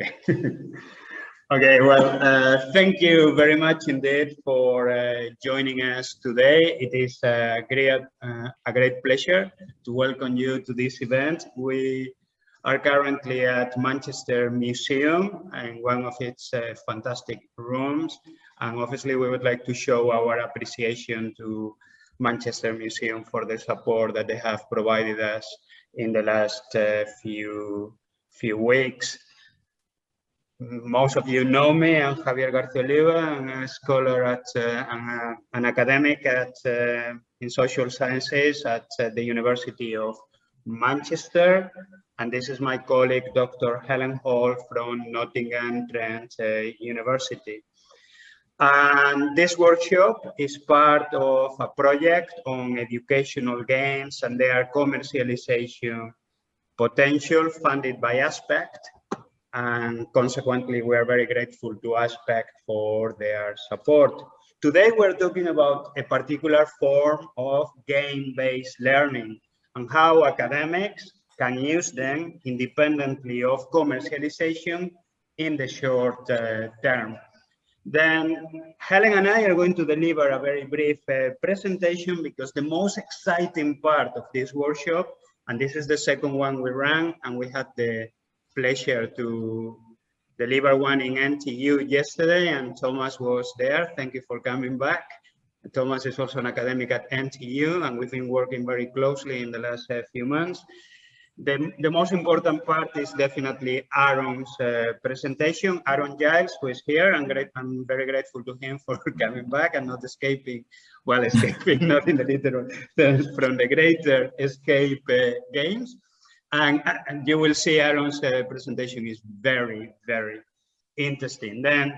Okay. Okay, well, thank you very much indeed for joining us today. It is a great pleasure to welcome you to this event. We are currently at Manchester Museum in one of its fantastic rooms. And obviously we would like to show our appreciation to Manchester Museum for the support that they have provided us in the last few weeks. Most of you know me. I'm Javier García Oliva. I'm a scholar at an academic in social sciences at the University of Manchester, and this is my colleague Dr. Helen Hall from Nottingham Trent University. And this workshop is part of a project on educational games and their commercialization potential funded by Aspect. And consequently, we are very grateful to Aspect for their support. Today, we're talking about a particular form of game-based learning and how academics can use them independently of commercialization in the short term. Then Helen and I are going to deliver a very brief presentation because the most exciting part of this workshop, and this is the second one we ran, and we had the pleasure to deliver one in NTU yesterday, and Thomas was there. Thank you for coming back. Thomas is also an academic at NTU, and we've been working very closely in the last few months. The most important part is definitely Aaron's presentation. Aaron Giles, who is here, I'm very grateful to him for coming back and not escaping, well, escaping not in the literal sense from the greater Escape games. And you will see Aaron's presentation is very, very interesting. Then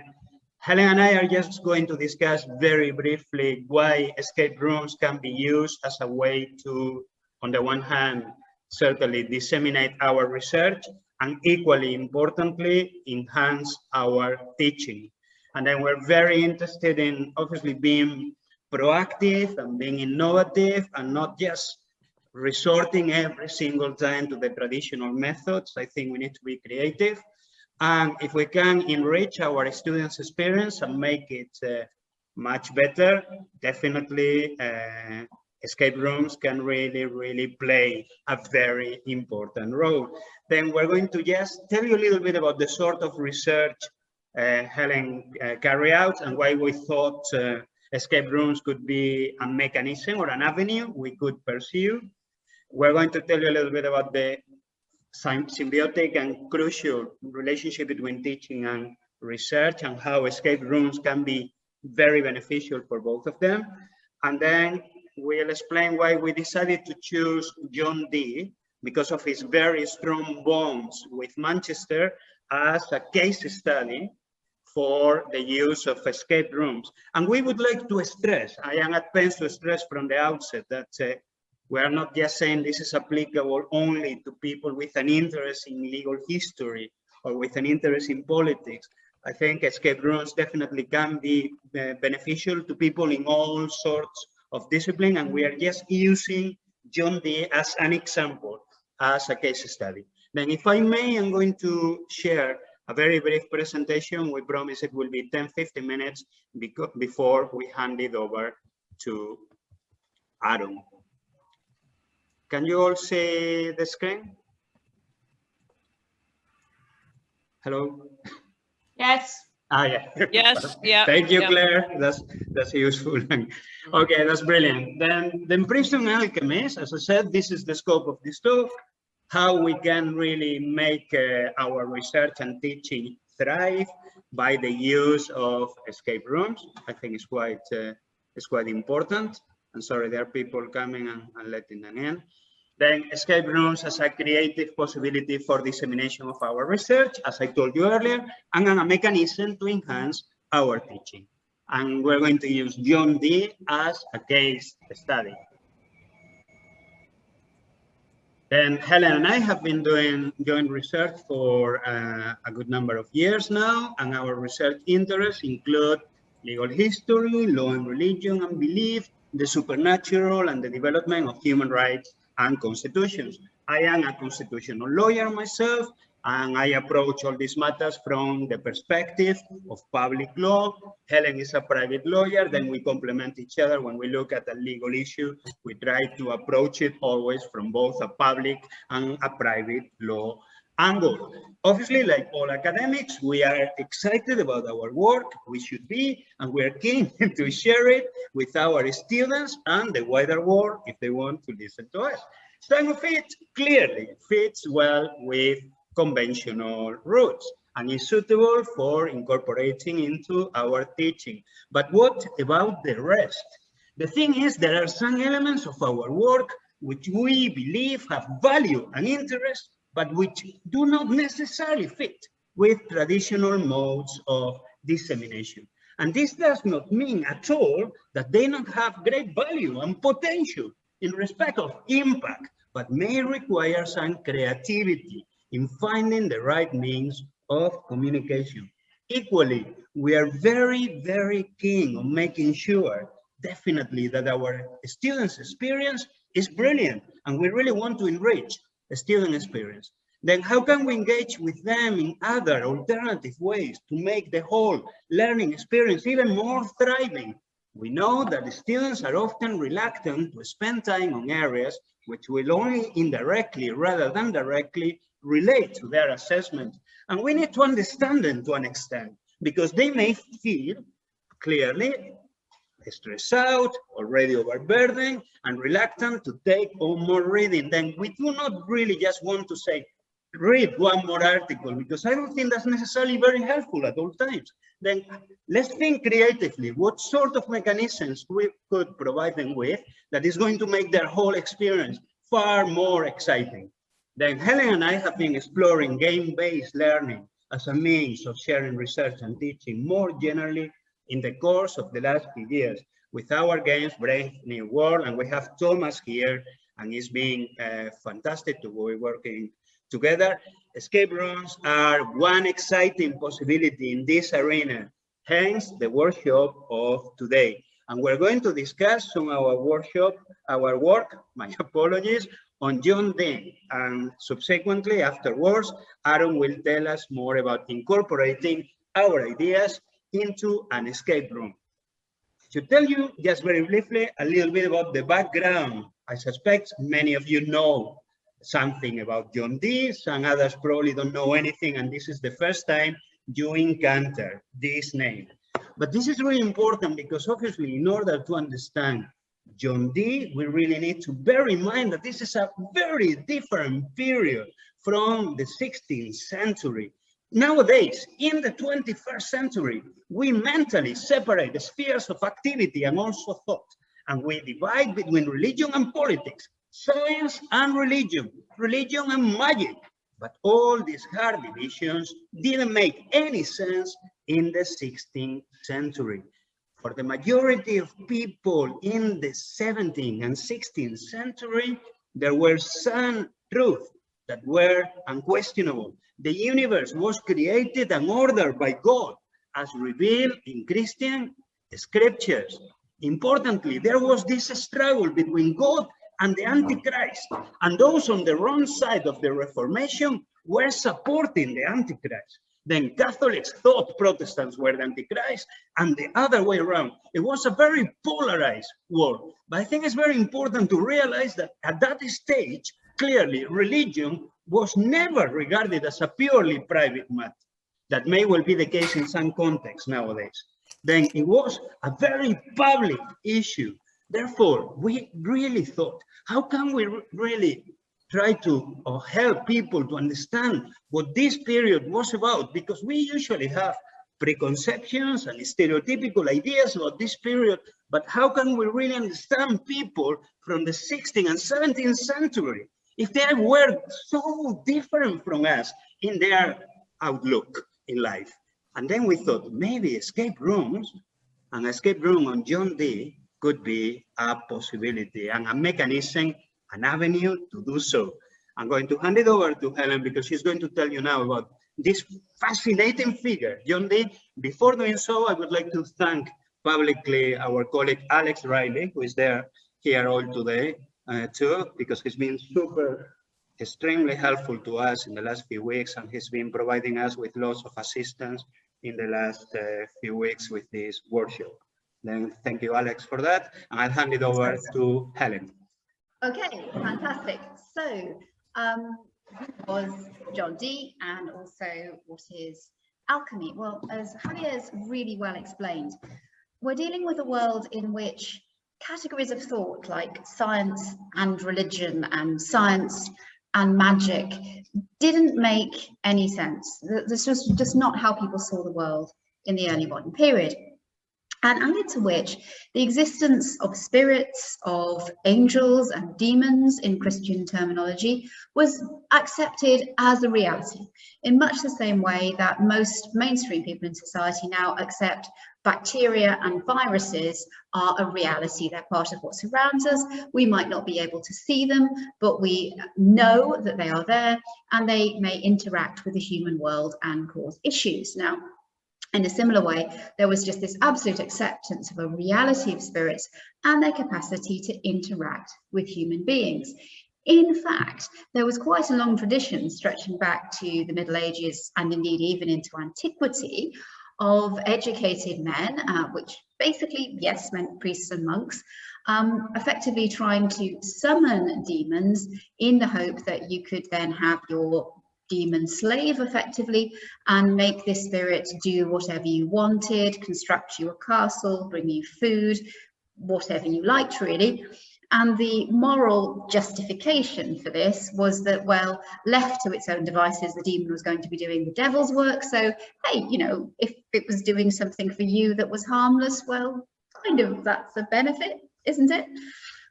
Helen and I are just going to discuss very briefly why escape rooms can be used as a way to, on the one hand, certainly disseminate our research and equally importantly, enhance our teaching. And then we're very interested in obviously being proactive and being innovative and not just resorting every single time to the traditional methods. I think we need to be creative. And if we can enrich our students' experience and make it much better, definitely escape rooms can really play a very important role. Then we're going to just tell you a little bit about the sort of research Helen carried out and why we thought escape rooms could be a mechanism or an avenue we could pursue. We're going to tell you a little bit about the symbiotic and crucial relationship between teaching and research and how escape rooms can be very beneficial for both of them. And then we'll explain why we decided to choose John Dee because of his very strong bonds with Manchester as a case study for the use of escape rooms. And we would like to stress, I am at pains to stress from the outset that we are not just saying this is applicable only to people with an interest in legal history or with an interest in politics. I think escape rooms definitely can be beneficial to people in all sorts of discipline, and we are just using John Dee as an example, as a case study. Then if I may, I'm going to share a very brief presentation. We promise it will be 10-15 minutes before we hand it over to Aaron. Can you all see the screen? Hello? Yes. Ah, yeah. Yes. Yeah. Thank you, Claire. That's useful. Okay, that's brilliant. Then the Prison Alchemist, as I said, this is the scope of this talk, how we can really make our research and teaching thrive by the use of escape rooms. I think it's quite important. I'm sorry, there are people coming and letting them in. Then escape rooms as a creative possibility for dissemination of our research, as I told you earlier, and a mechanism to enhance our teaching. And we're going to use John Dee as a case study. Then Helen and I have been doing joint research for a good number of years now, and our research interests include legal history, law and religion and belief, the supernatural, and the development of human rights and constitutions. I am a constitutional lawyer myself, And I approach all these matters from the perspective of public law. Helen is a private lawyer, then we complement each other. When we look at a legal issue, we try to approach it always from both a public and a private law angle. Obviously, like all academics, we are excited about our work, we should be, and we're keen to share it with our students and the wider world if they want to listen to us. Some of it clearly fits well with conventional routes and is suitable for incorporating into our teaching. But what about the rest? The thing is, there are some elements of our work which we believe have value and interest, but which do not necessarily fit with traditional modes of dissemination. And this does not mean at all that they don't have great value and potential in respect of impact, but may require some creativity in finding the right means of communication. Equally, we are very, very keen on making sure, definitely, that our students' experience is brilliant, and we really want to enrich the student experience. Then how can we engage with them in other alternative ways to make the whole learning experience even more thriving? We know that the students are often reluctant to spend time on areas which will only indirectly rather than directly relate to their assessment. And we need to understand them to an extent, because they may feel clearly stressed out, already overburdened, and reluctant to take on more reading. Then we do not really just want to say, read one more article, because I don't think that's necessarily very helpful at all times. Then let's think creatively what sort of mechanisms we could provide them with that is going to make their whole experience far more exciting. Then Helen and I have been exploring game-based learning as a means of sharing research and teaching more generally in the course of the last few years with our games, Brave New World, and we have Thomas here, and it's been fantastic to be working together. Escape rooms are one exciting possibility in this arena, hence the workshop of today. And we're going to discuss some of our work, my apologies, on John Dee. And subsequently, afterwards, Aaron will tell us more about incorporating our ideas into an escape room. To tell you just very briefly a little bit about the background, I suspect many of you know something about John Dee, some others probably don't know anything, and this is the first time you encounter this name. But this is really important because obviously in order to understand John Dee, we really need to bear in mind that this is a very different period from the 16th century. Nowadays, in the 21st century, we mentally separate the spheres of activity and also thought, and we divide between religion and politics, science and religion, religion and magic. But all these hard divisions didn't make any sense in the 16th century. For the majority of people in the 17th and 16th century, there were some truths that were unquestionable. The universe was created and ordered by God as revealed in Christian scriptures. Importantly, there was this struggle between God and the Antichrist, and those on the wrong side of the Reformation were supporting the Antichrist. Then Catholics thought Protestants were the Antichrist, and the other way around. It was a very polarized world. But I think it's very important to realize that at that stage, clearly, religion was never regarded as a purely private matter. That may well be the case in some contexts nowadays. Then it was a very public issue. Therefore, we really thought, how can we really try to help people to understand what this period was about? Because we usually have preconceptions and stereotypical ideas about this period, but how can we really understand people from the 16th and 17th century if they were so different from us in their outlook in life? And then we thought maybe escape rooms, an escape room on John Dee could be a possibility and a mechanism, an avenue to do so. I'm going to hand it over to Helen because she's going to tell you now about this fascinating figure, John Dee. Before doing so, I would like to thank publicly our colleague Alex Riley, who is here all today too, because he's been super extremely helpful to us in the last few weeks, and he's been providing us with lots of assistance in the last few weeks with this workshop. Then thank you, Alex, for that. And I'll hand it over to Helen. Okay, fantastic. So, was John Dee, and also what is alchemy? Well, as Javier's really well explained, we're dealing with a world in which categories of thought like science and religion and science and magic didn't make any sense. This was just not how people saw the world in the early modern period. And added to which, the existence of spirits, of angels and demons in Christian terminology was accepted as a reality, in much the same way that most mainstream people in society now accept bacteria and viruses are a reality. They're part of what surrounds us. We might not be able to see them, but we know that they are there, and they may interact with the human world and cause issues. Now, in a similar way, there was just this absolute acceptance of a reality of spirits and their capacity to interact with human beings. In fact, there was quite a long tradition stretching back to the Middle Ages and indeed even into antiquity of educated men, which basically, yes, meant priests and monks, effectively trying to summon demons in the hope that you could then have your demon slave effectively and make this spirit do whatever you wanted, construct you a castle, bring you food, whatever you liked really. And the moral justification for this was that, well, left to its own devices, the demon was going to be doing the devil's work. So, hey, you know, if it was doing something for you that was harmless, well, kind of that's a benefit, isn't it?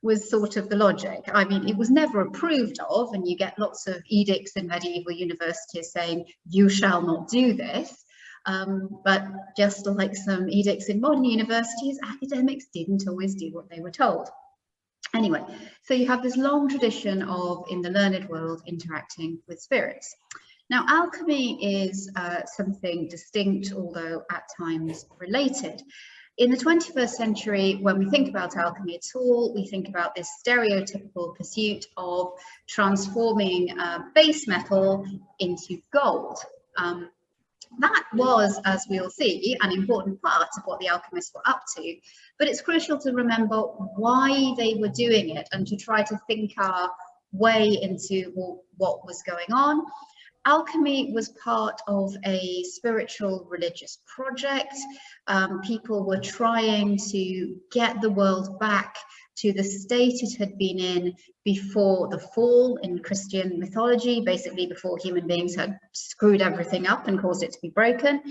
Was sort of the logic. I mean, it was never approved of, and you get lots of edicts in medieval universities saying, you shall not do this. But just like some edicts in modern universities, academics didn't always do what they were told. Anyway, so you have this long tradition of, in the learned world, interacting with spirits. Now, alchemy is something distinct, although at times related. In the 21st century, when we think about alchemy at all, we think about this stereotypical pursuit of transforming base metal into gold. That was, as we'll see, an important part of what the alchemists were up to, but it's crucial to remember why they were doing it and to try to think our way into what was going on. Alchemy was part of a spiritual religious project. People were trying to get the world back to the state it had been in before the fall in Christian mythology, basically before human beings had screwed everything up and caused it to be broken.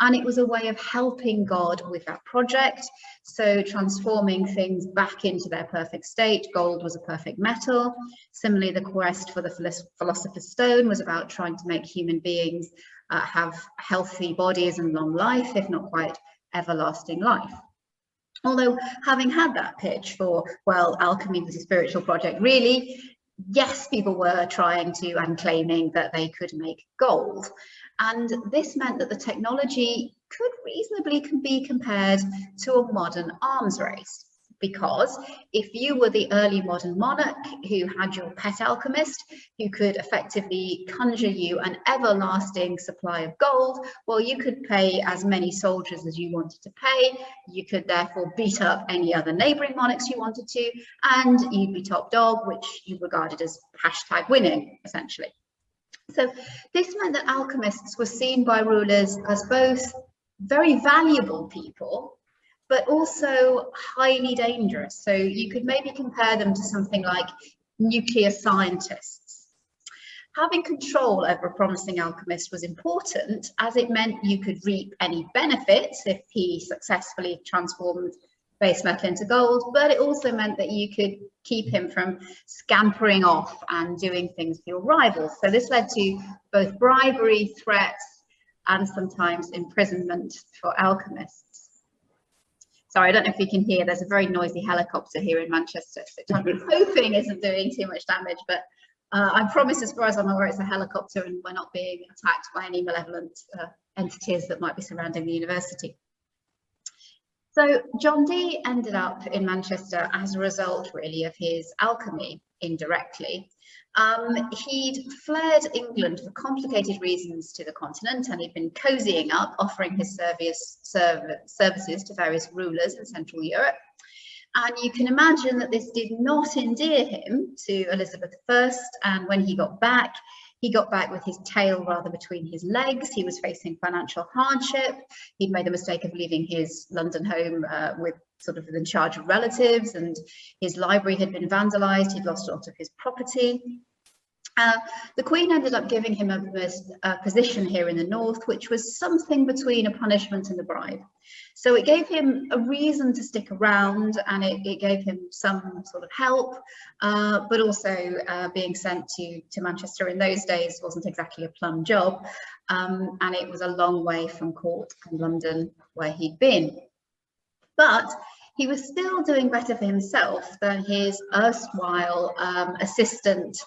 And it was a way of helping God with that project. So transforming things back into their perfect state. Gold was a perfect metal. Similarly, the quest for the Philosopher's Stone was about trying to make human beings have healthy bodies and long life, if not quite everlasting life. Although, having had that pitch for, well, alchemy was a spiritual project, really, yes, people were trying to and claiming that they could make gold. And this meant that the technology could reasonably be compared to a modern arms race. Because if you were the early modern monarch who had your pet alchemist, who could effectively conjure you an everlasting supply of gold, well, you could pay as many soldiers as you wanted to pay. You could therefore beat up any other neighboring monarchs you wanted to, and you'd be top dog, which you regarded as #winning, essentially. So this meant that alchemists were seen by rulers as both very valuable people, but also highly dangerous. So you could maybe compare them to something like nuclear scientists. Having control over a promising alchemist was important, as it meant you could reap any benefits if he successfully transformed base metal into gold, but it also meant that you could keep him from scampering off and doing things for your rivals. So this led to both bribery, threats, and sometimes imprisonment for alchemists. Sorry, I don't know if you can hear, there's a very noisy helicopter here in Manchester, which I'm hoping isn't doing too much damage, but I promise, as far as I'm aware, it's a helicopter and we're not being attacked by any malevolent entities that might be surrounding the university. So John Dee ended up in Manchester as a result, really, of his alchemy. indirectly. He'd fled England for complicated reasons to the continent, and he'd been cozying up, offering his services to various rulers in Central Europe. And you can imagine that this did not endear him to Elizabeth I, and when he got back with his tail rather between his legs. He was facing financial hardship. He'd made the mistake of leaving his London home with sort of in charge of relatives, and his library had been vandalized. He'd lost a lot of his property. The Queen ended up giving him a position here in the north, which was something between a punishment and a bribe. So it gave him a reason to stick around, and it gave him some sort of help, but also being sent to Manchester in those days wasn't exactly a plum job, and it was a long way from court and London where he'd been. But he was still doing better for himself than his erstwhile assistant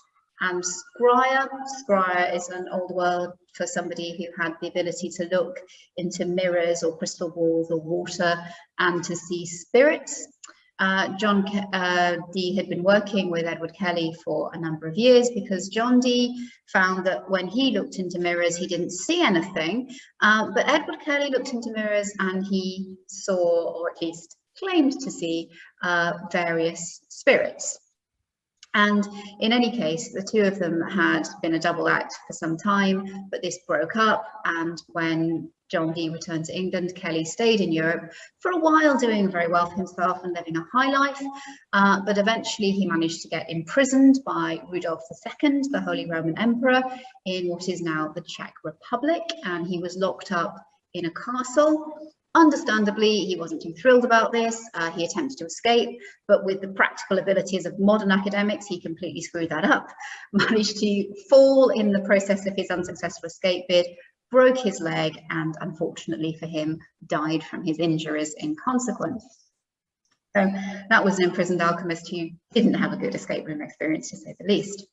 and scryer. Scryer is an old word for somebody who had the ability to look into mirrors or crystal balls or water and to see spirits. John Dee had been working with Edward Kelly for a number of years because John Dee found that when he looked into mirrors, he didn't see anything, but Edward Kelly looked into mirrors and he saw, or at least claimed to see, various spirits. And in any case, the two of them had been a double act for some time, but this broke up. And when John Dee returned to England, Kelly stayed in Europe for a while, doing very well for himself and living a high life. But eventually he managed to get imprisoned by Rudolf II, the Holy Roman Emperor, in what is now the Czech Republic. And he was locked up in a castle. Understandably, he wasn't too thrilled about this. He attempted to escape, but with the practical abilities of modern academics, he completely screwed that up, managed to fall in the process of his unsuccessful escape bid, broke his leg, and unfortunately for him, died from his injuries in consequence. So that was an imprisoned alchemist who didn't have a good escape room experience, to say the least.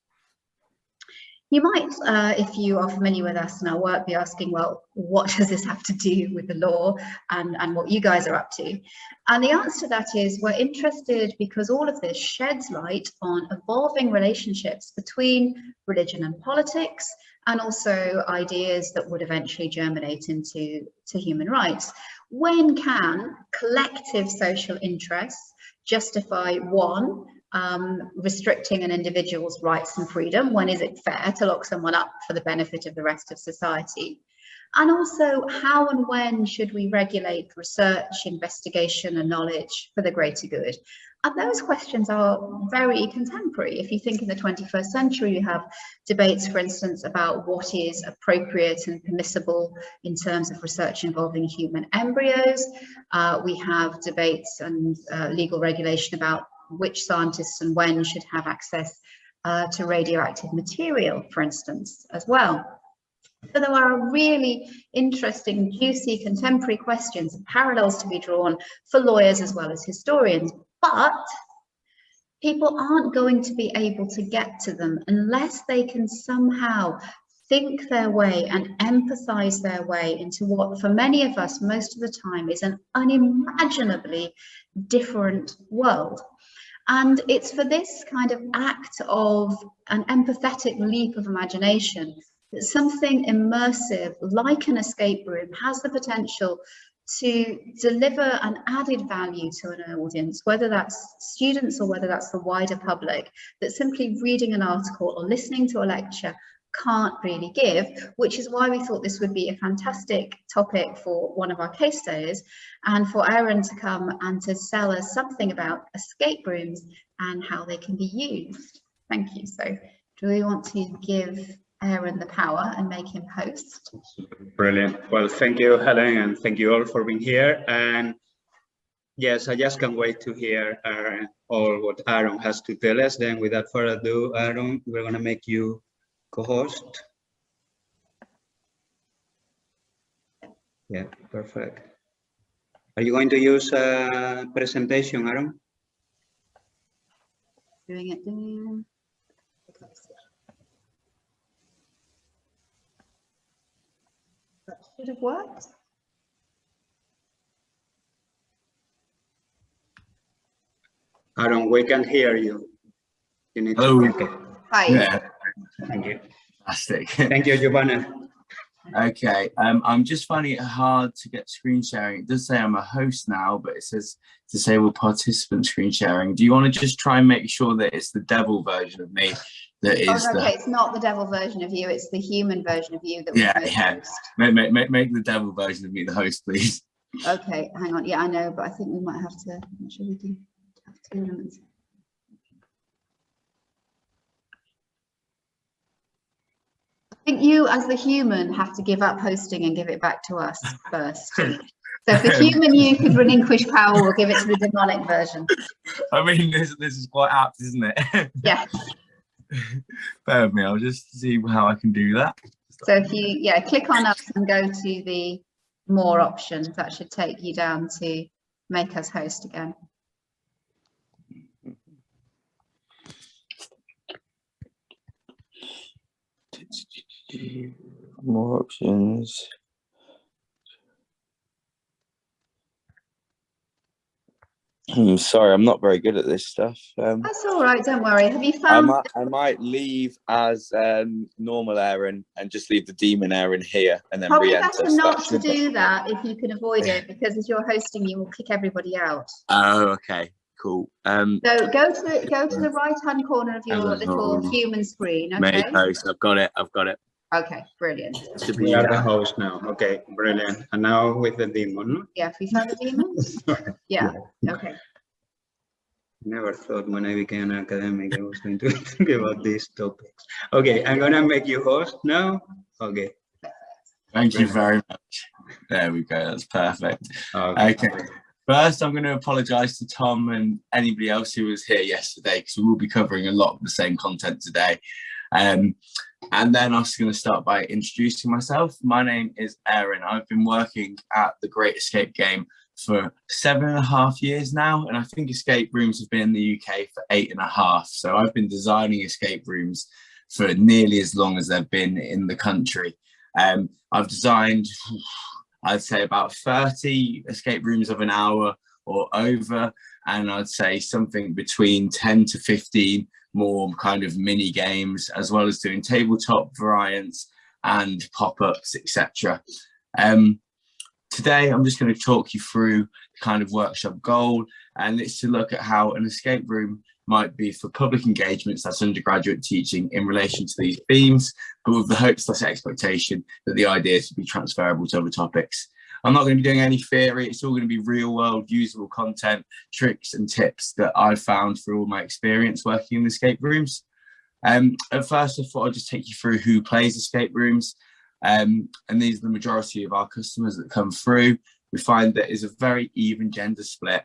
You might, if you are familiar with us and our work, be asking, well, what does this have to do with the law and what you guys are up to? And the answer to that is we're interested because all of this sheds light on evolving relationships between religion and politics, and also ideas that would eventually germinate into human rights. When can collective social interests justify one, restricting an individual's rights and freedom? When is it fair to lock someone up for the benefit of the rest of society? And also, how and when should we regulate research, investigation and knowledge for the greater good? And those questions are very contemporary. If you think in the 21st century, you have debates, for instance, about what is appropriate and permissible in terms of research involving human embryos. We have debates and legal regulation about which scientists and when should have access to radioactive material, for instance, as well. So there are really interesting, juicy, contemporary questions and parallels to be drawn for lawyers as well as historians. But people aren't going to be able to get to them unless they can somehow think their way and empathize their way into what, for many of us, most of the time is an unimaginably different world. And it's for this kind of act of an empathetic leap of imagination that something immersive like an escape room has the potential to deliver an added value to an audience, whether that's students or whether that's the wider public, that simply reading an article or listening to a lecture can't really give, which is why we thought this would be a fantastic topic for one of our case studies, and for Aaron to come and to tell us something about escape rooms and how they can be used. Thank you. So do we want to give Aaron the power and make him host? Brilliant. Well, thank you, Helen, and thank you all for being here. And yes, I just can't wait to hear all what Aaron has to tell us. Then without further ado, Aaron, we're going to make you co-host. Yeah, perfect. Are you going to use a presentation, Aaron? Doing it. That should have worked. Aaron, we can hear you. You need Hello. to. Okay. Hi. Yeah, Thank you. fantastic. Thank you, Giovanna. Okay, I'm just finding it hard to get screen sharing. It does say I'm a host now, but it says disable participant screen sharing. Do you want to just try and make sure that it's the devil version of me that is Okay, it's not the devil version of you, it's the human version of you that Yeah, was yeah. host. Make the devil version of me the host, please. Okay, hang on. Yeah, I know, but I think we might have to, I'm not sure we can have 2 elements. I think you, as the human, have to give up hosting and give it back to us first. So if the human you could relinquish power, we'll give it to the demonic version. I mean, this is quite apt, isn't it? Yeah. Bear with me, I'll just see how I can do that. So if you, yeah, click on us and go to the more options, that should take you down to make us host again. More options. Sorry, I'm not very good at this stuff. That's all right, don't worry. Have you found? I might leave as normal Aaron and just leave the demon Aaron here and then Probably re-enter. better not to do that if you can avoid it, because as you're hosting, you will kick everybody out. Oh, okay, cool. So go to the right-hand corner of your little human screen. Okay. Make host. I've got it. Okay, brilliant. We are the host now. Okay, brilliant. And now with the demon. No? Yeah, we found the demon. Yeah. Okay. Never thought when I became an academic I was going to think about these topics. Okay, I'm gonna make you host now. Okay. Thank you very much. There we go, that's perfect. Okay. First, I'm going to apologise to Tom and anybody else who was here yesterday, because we will be covering a lot of the same content today. And then I'm just going to start by introducing myself. My name is Aaron. I've been working at the Great Escape Game for 7.5 years now, and I think escape rooms have been in the UK for 8.5. So I've been designing escape rooms for nearly as long as they've been in the country. I've designed, I'd say, about 30 escape rooms of an hour or over, and I'd say something between 10 to 15 more kind of mini games, as well as doing tabletop variants and pop-ups, etc. Today, I'm just going to talk you through the kind of workshop goal, and it's to look at how an escape room might be for public engagements, that's undergraduate teaching, in relation to these themes, but with the hopes / expectation that the ideas will be transferable to other topics. I'm not going to be doing any theory, it's all going to be real world usable content, tricks and tips that I've found through all my experience working in escape rooms. At first, I thought I'd just take you through who plays escape rooms. And these are the majority of our customers that come through. We find that is a very even gender split.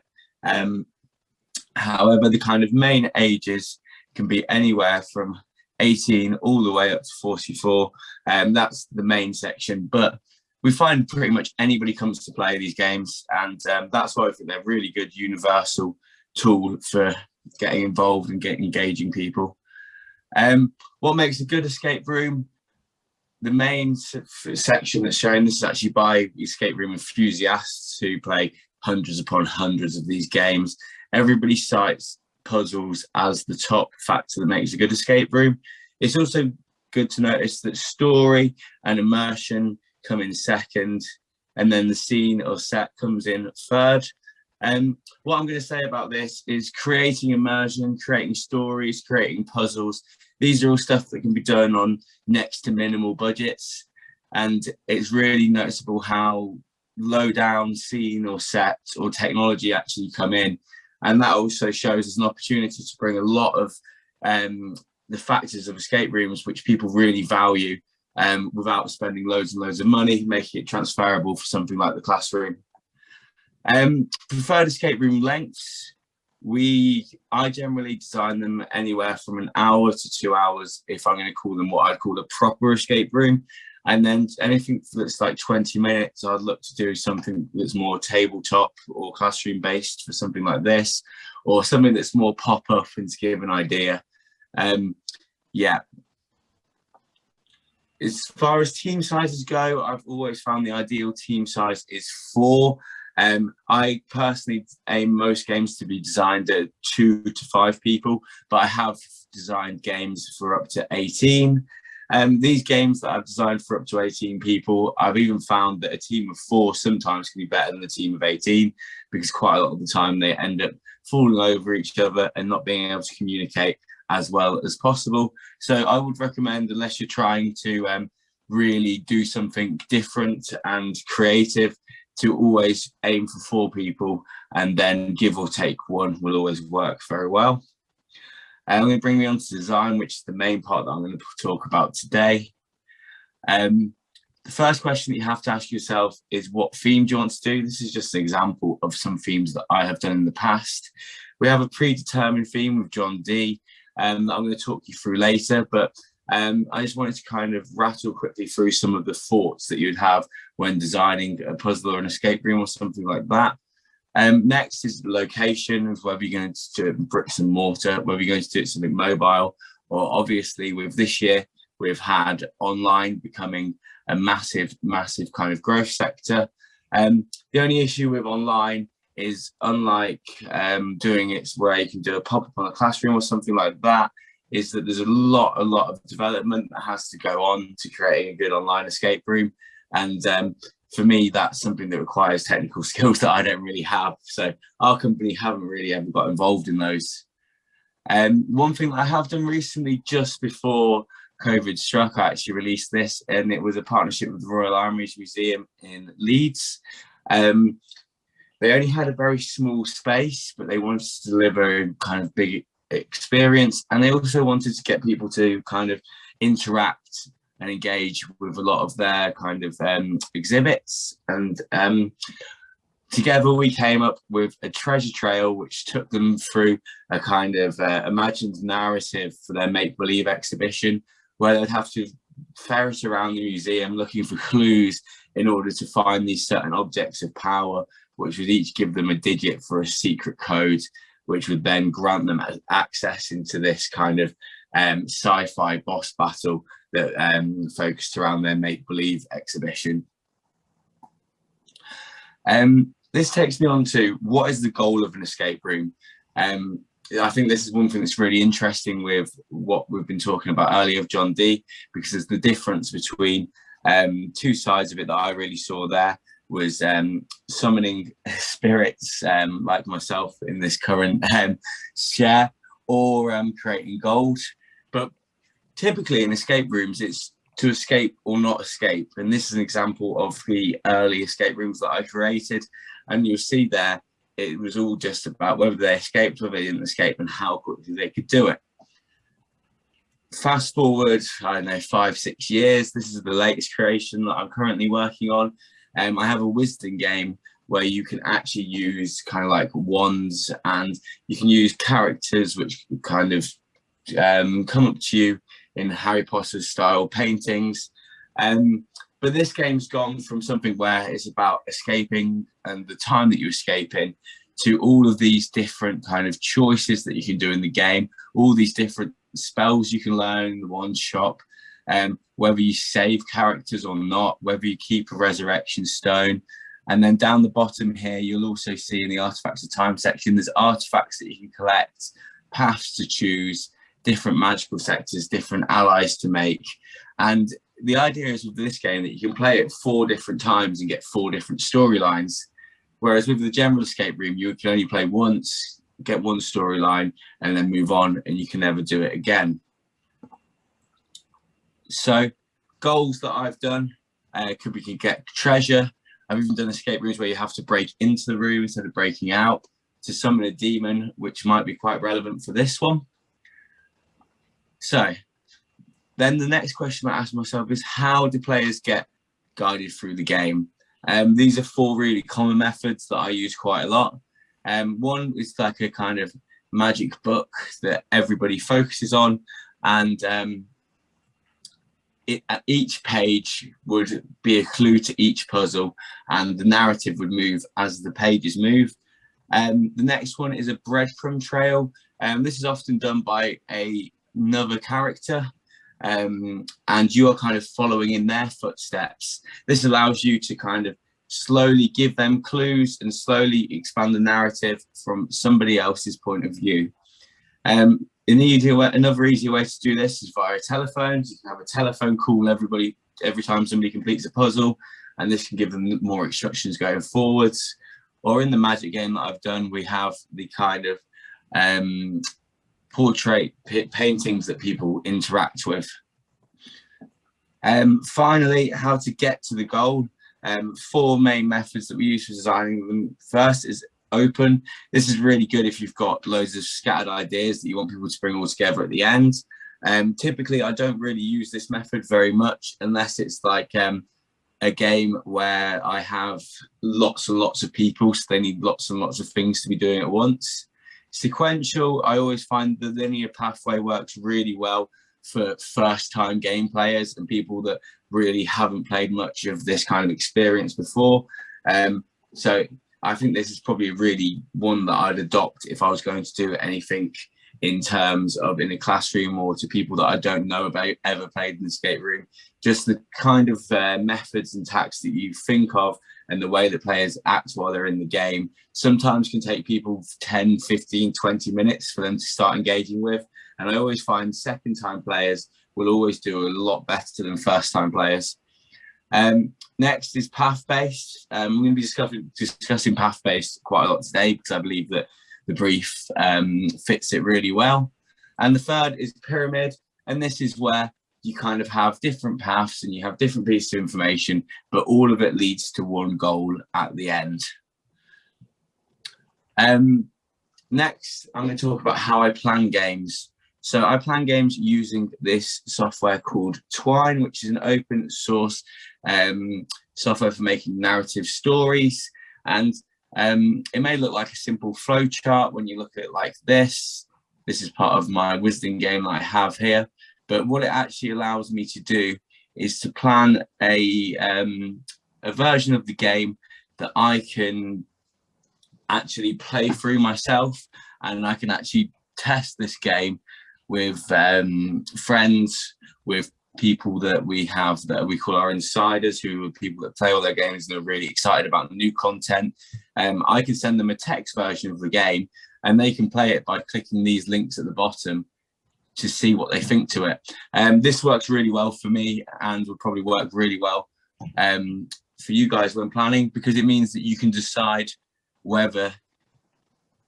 However, the kind of main ages can be anywhere from 18 all the way up to 44. That's the main section, but we find pretty much anybody comes to play these games, and that's why I think they're a really good universal tool for getting involved and getting engaging people. What makes a good escape room? The main section that's shown, this is actually by escape room enthusiasts who play hundreds upon hundreds of these games. Everybody cites puzzles as the top factor that makes a good escape room. It's also good to notice that story and immersion come in second, and then the scene or set comes in third. What I'm going to say about this is creating immersion, creating stories, creating puzzles. These are all stuff that can be done on next to minimal budgets, and it's really noticeable how low down scene or set or technology actually come in, and that also shows as an opportunity to bring a lot of the factors of escape rooms which people really value without spending loads and loads of money, making it transferable for something like the classroom. Preferred escape room lengths, I generally design them anywhere from an hour to 2 hours if I'm going to call them what I'd call a proper escape room. And then anything that's like 20 minutes, I'd look to do something that's more tabletop or classroom based for something like this, or something that's more pop-up and to give an idea. Yeah. As far as team sizes go, I've always found the ideal team size is 4. I personally aim most games to be designed at 2 to 5 people, but I have designed games for up to 18. These games that I've designed for up to 18 people, I've even found that a team of 4 sometimes can be better than a team of 18, because quite a lot of the time they end up falling over each other and not being able to communicate as well as possible. So I would recommend, unless you're trying to really do something different and creative, to always aim for 4 people, and then give or take 1 will always work very well. I'm going to bring me on to design, which is the main part that I'm going to talk about today. The first question that you have to ask yourself is, what theme do you want to do? This is just an example of some themes that I have done in the past. We have a predetermined theme with John Dee that I'm going to talk you through later, but I just wanted to kind of rattle quickly through some of the thoughts that you'd have when designing a puzzle or an escape room or something like that. Next is the location of whether you're going to do it in bricks and mortar, whether you're going to do it something mobile, or obviously with this year, we've had online becoming a massive kind of growth sector. The only issue with online is, unlike doing it where you can do a pop-up on a classroom or something like that, is that there's a lot of development that has to go on to creating a good online escape room. And for me, that's something that requires technical skills that I don't really have. So our company haven't really ever got involved in those. One thing that I have done recently, just before COVID struck, I actually released this, and it was a partnership with the Royal Armouries Museum in Leeds. They only had a very small space, but they wanted to deliver a kind of big experience, and they also wanted to get people to kind of interact and engage with a lot of their kind of exhibits. And together we came up with a treasure trail which took them through a kind of imagined narrative for their make-believe exhibition, where they'd have to ferret around the museum looking for clues in order to find these certain objects of power, which would each give them a digit for a secret code, which would then grant them access into this kind of sci-fi boss battle that focused around their make-believe exhibition. This takes me on to, what is the goal of an escape room? I think this is one thing that's really interesting with what we've been talking about earlier of John Dee, because there's the difference between 2 sides of it that I really saw there. Was summoning spirits like myself in this current share, or creating gold. But typically in escape rooms, it's to escape or not escape. And this is an example of the early escape rooms that I created. And you'll see there, it was all just about whether they escaped, whether they didn't escape, and how quickly they could do it. Fast forward, I don't know, 5-6 years, this is the latest creation that I'm currently working on. I have a wisdom game where you can actually use kind of like wands, and you can use characters which kind of come up to you in Harry Potter style paintings. But this game's gone from something where it's about escaping and the time that you escape in, to all of these different kind of choices that you can do in the game, all these different spells you can learn in the wand shop, whether you save characters or not, whether you keep a resurrection stone. And then down the bottom here, you'll also see in the artifacts of time section, there's artifacts that you can collect, paths to choose, different magical sectors, different allies to make. And the idea is with this game that you can play it 4 different times and get 4 different storylines. Whereas with the general escape room, you can only play once, get 1 storyline, and then move on, and you can never do it again. So goals that I've done, could be to get treasure. I've even done escape rooms where you have to break into the room instead of breaking out, to summon a demon, which might be quite relevant for this one. So then the next question I ask myself is, how do players get guided through the game? These are 4 really common methods that I use quite a lot. One is like a kind of magic book that everybody focuses on, and at each page would be a clue to each puzzle, and the narrative would move as the pages move. The next one is a breadcrumb trail. This is often done by another character, and you are kind of following in their footsteps. This allows you to kind of slowly give them clues and slowly expand the narrative from somebody else's point of view. Another easy way to do this is via telephones. You can have a telephone call every time somebody completes a puzzle, and this can give them more instructions going forwards. Or in the Magic game that I've done, we have the kind of portrait paintings that people interact with. Finally, how to get to the goal. 4 main methods that we use for designing them. First is open. This is really good if you've got loads of scattered ideas that you want people to bring all together at the end. Typically, I don't really use this method very much unless it's like a game where I have lots and lots of people, so they need lots and lots of things to be doing at once. Sequential, I always find the linear pathway works really well for first-time game players and people that really haven't played much of this kind of experience before. So I think this is probably really one that I'd adopt if I was going to do anything in terms of in a classroom or to people that I don't know about ever played in the escape room. Just the kind of methods and tactics that you think of and the way that players act while they're in the game sometimes can take people 10, 15, 20 minutes for them to start engaging with. And I always find second time players will always do a lot better than first time players. Next is path-based. We're going to be discussing path-based quite a lot today because I believe that the brief fits it really well. And the third is pyramid. And this is where you kind of have different paths and you have different pieces of information, but all of it leads to one goal at the end. Next, I'm going to talk about how I plan games. So I plan games using this software called Twine, which is an open source software for making narrative stories. And it may look like a simple flow chart when you look at it like this. This is part of my Wisdom game that I have here. But what it actually allows me to do is to plan a version of the game that I can actually play through myself, and I can actually test this game with friends, with people that we have that we call our insiders, who are people that play all their games and are really excited about new content. I can send them a text version of the game and they can play it by clicking these links at the bottom to see what they think to it. This works really well for me and will probably work really well for you guys when planning, because it means that you can decide whether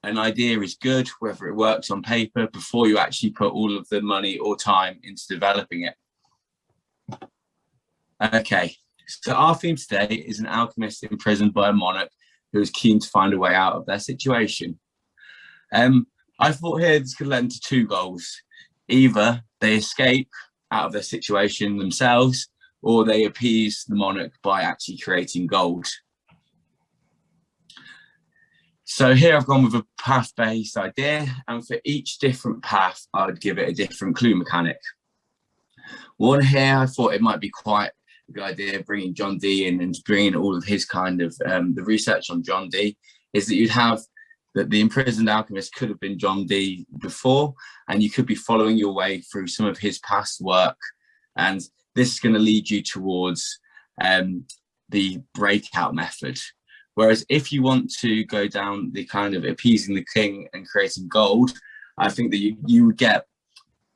an idea is good, whether it works on paper before you actually put all of the money or time into developing it. Okay, so our theme today is an alchemist imprisoned by a monarch who is keen to find a way out of their situation. I thought here this could lend to 2 goals. Either they escape out of their situation themselves, or they appease the monarch by actually creating gold. So here I've gone with a path-based idea, and for each different path, I would give it a different clue mechanic. One here, I thought it might be quite a good idea bringing John Dee in and bringing all of his kind of, the research on John Dee, is that you'd have that the imprisoned alchemist could have been John Dee before, and you could be following your way through some of his past work. And this is going to lead you towards the breakout method. Whereas if you want to go down the kind of appeasing the king and creating gold, I think that you would get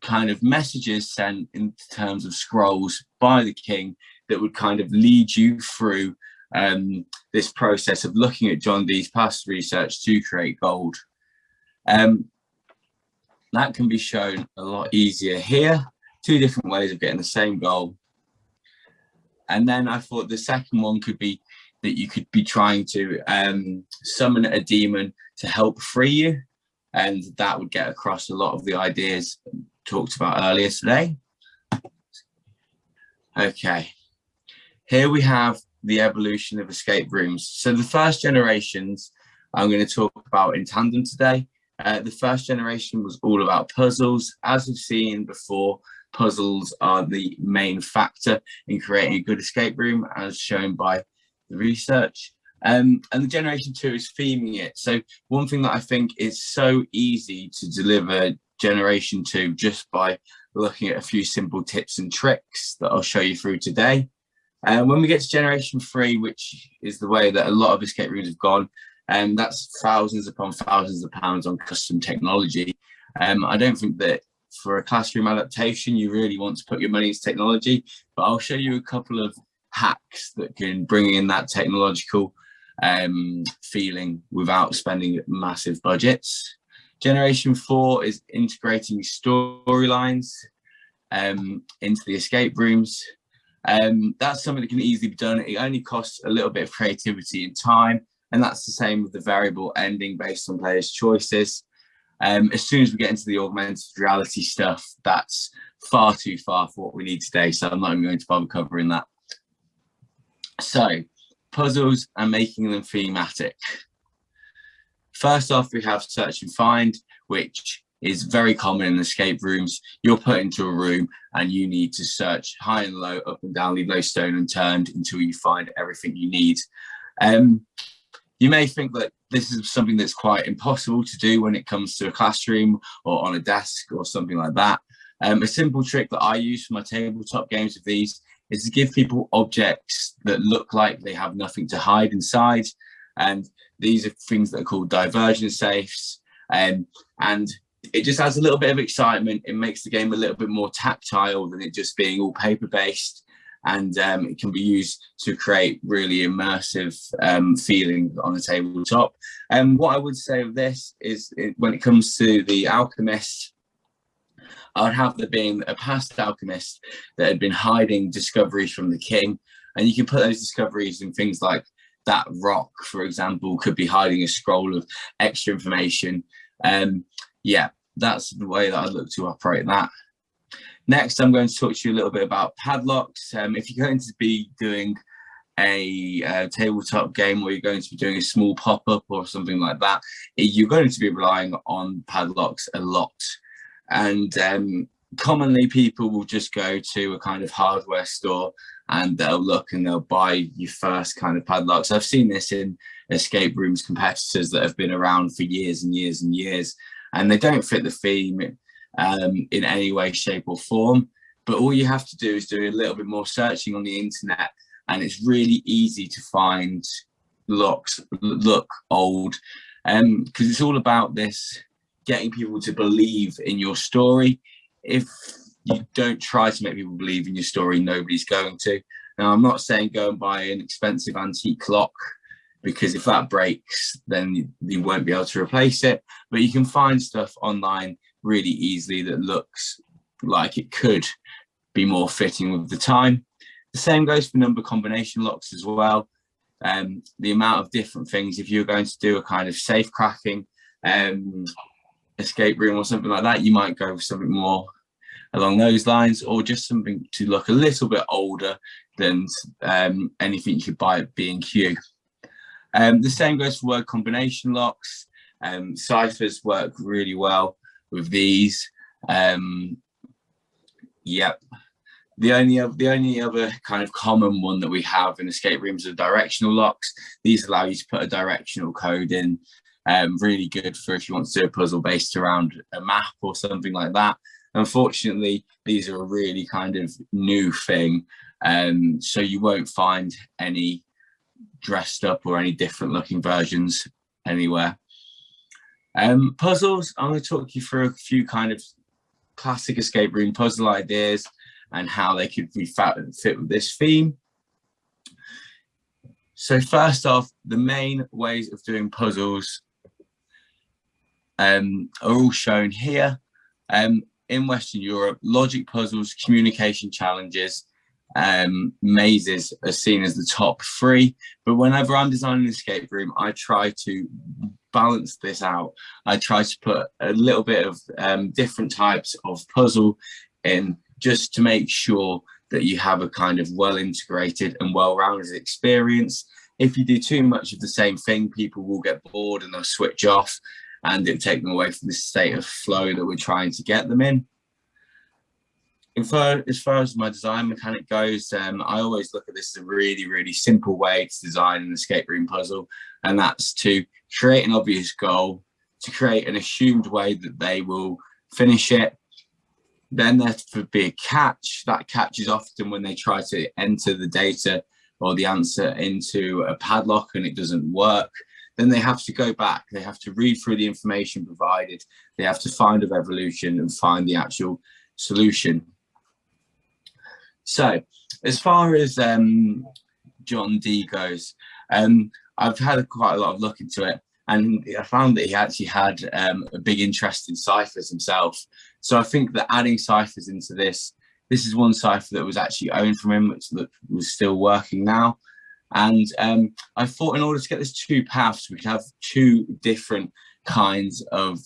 kind of messages sent in terms of scrolls by the king that would kind of lead you through this process of looking at John Dee's past research to create gold. That can be shown a lot easier here. 2 different ways of getting the same goal. And then I thought the second one could be that you could be trying to summon a demon to help free you, and that would get across a lot of the ideas talked about earlier today. Okay, here we have the evolution of escape rooms. So the first generations I'm going to talk about in tandem today. The first generation was all about puzzles. As we've seen before, puzzles are the main factor in creating a good escape room, as shown by the research. And the generation 2 is theming it. So one thing that I think is so easy to deliver generation 2 just by looking at a few simple tips and tricks that I'll show you through today. When we get to generation 3, which is the way that a lot of escape rooms have gone, that's thousands upon thousands of pounds on custom technology. I don't think that for a classroom adaptation, you really want to put your money into technology, but I'll show you a couple of hacks that can bring in that technological feeling without spending massive budgets. Generation 4 is integrating storylines into the escape rooms. That's something that can easily be done. It only costs a little bit of creativity and time, and that's the same with the variable ending based on players' choices. As soon as we get into the augmented reality stuff, that's far too far for what we need today, so I'm not even going to bother covering that. So, puzzles and making them thematic. First off, we have search and find, which is very common in escape rooms. You're put into a room and you need to search high and low, up and down, leave no stone unturned until you find everything you need. You may think that this is something that's quite impossible to do when it comes to a classroom or on a desk or something like that. A simple trick that I use for my tabletop games of these is to give people objects that look like they have nothing to hide inside. And these are things that are called diversion safes. And it just adds a little bit of excitement. It makes the game a little bit more tactile than it just being all paper-based. And it can be used to create really immersive feeling on the tabletop. And what I would say of this is when it comes to the alchemist, I would have there being a past alchemist that had been hiding discoveries from the king. And you can put those discoveries in things like that rock, for example, could be hiding a scroll of extra information. Yeah, that's the way that I look to operate that. Next, I'm going to talk to you a little bit about padlocks. If you're going to be doing a tabletop game where you're going to be doing a small pop-up or something like that, you're going to be relying on padlocks a lot. And commonly people will just go to a kind of hardware store and they'll look and they'll buy your first kind of padlocks. I've seen this in escape rooms competitors that have been around for years and years and years, and they don't fit the theme in any way, shape or form. But all you have to do is do a little bit more searching on the internet, and it's really easy to find locks that look old, because it's all about this getting people to believe in your story. If you don't try to make people believe in your story, nobody's going to. Now, I'm not saying go and buy an expensive antique clock, because if that breaks, then you won't be able to replace it. But you can find stuff online really easily that looks like it could be more fitting with the time. The same goes for number combination locks as well. The amount of different things, if you're going to do a kind of safe cracking escape room or something like that, you might go for something more along those lines, or just something to look a little bit older than anything you could buy at B&Q. The same goes for word combination locks. Ciphers work really well with these. Yep. The only other kind of common one that we have in escape rooms are directional locks. These allow you to put a directional code in. Really good for if you want to do a puzzle based around a map or something like that. Unfortunately, these are a really kind of new thing, so you won't find any dressed up or any different looking versions anywhere. Puzzles, I'm going to talk you through a few kind of classic escape room puzzle ideas and how they could be fit with this theme. So first off, the main ways of doing puzzles are all shown here. In Western Europe, logic puzzles, communication challenges, mazes are seen as the top 3. But whenever I'm designing an escape room, I try to balance this out. I try to put a little bit of different types of puzzle in, just to make sure that you have a kind of well integrated and well-rounded experience. If you do too much of the same thing, people will get bored and they'll switch off, and it'll take them away from the state of flow that we're trying to get them in. As far as my design mechanic goes, I always look at this as a really, really simple way to design an escape room puzzle, and that's to create an obvious goal, to create an assumed way that they will finish it, Then there would be a catch. That catch is often when they try to enter the data or the answer into a padlock and it doesn't work. Then they have to go back. They have to read through the information provided. They have to find a revolution and find the actual solution. So as far as John Dee goes, I've had quite a lot of look into it, and I found that he actually had a big interest in ciphers himself. So I think that adding ciphers into this is one cipher that was actually owned from him, which was still working now. And I thought in order to get this 2 paths, we could have 2 different kinds of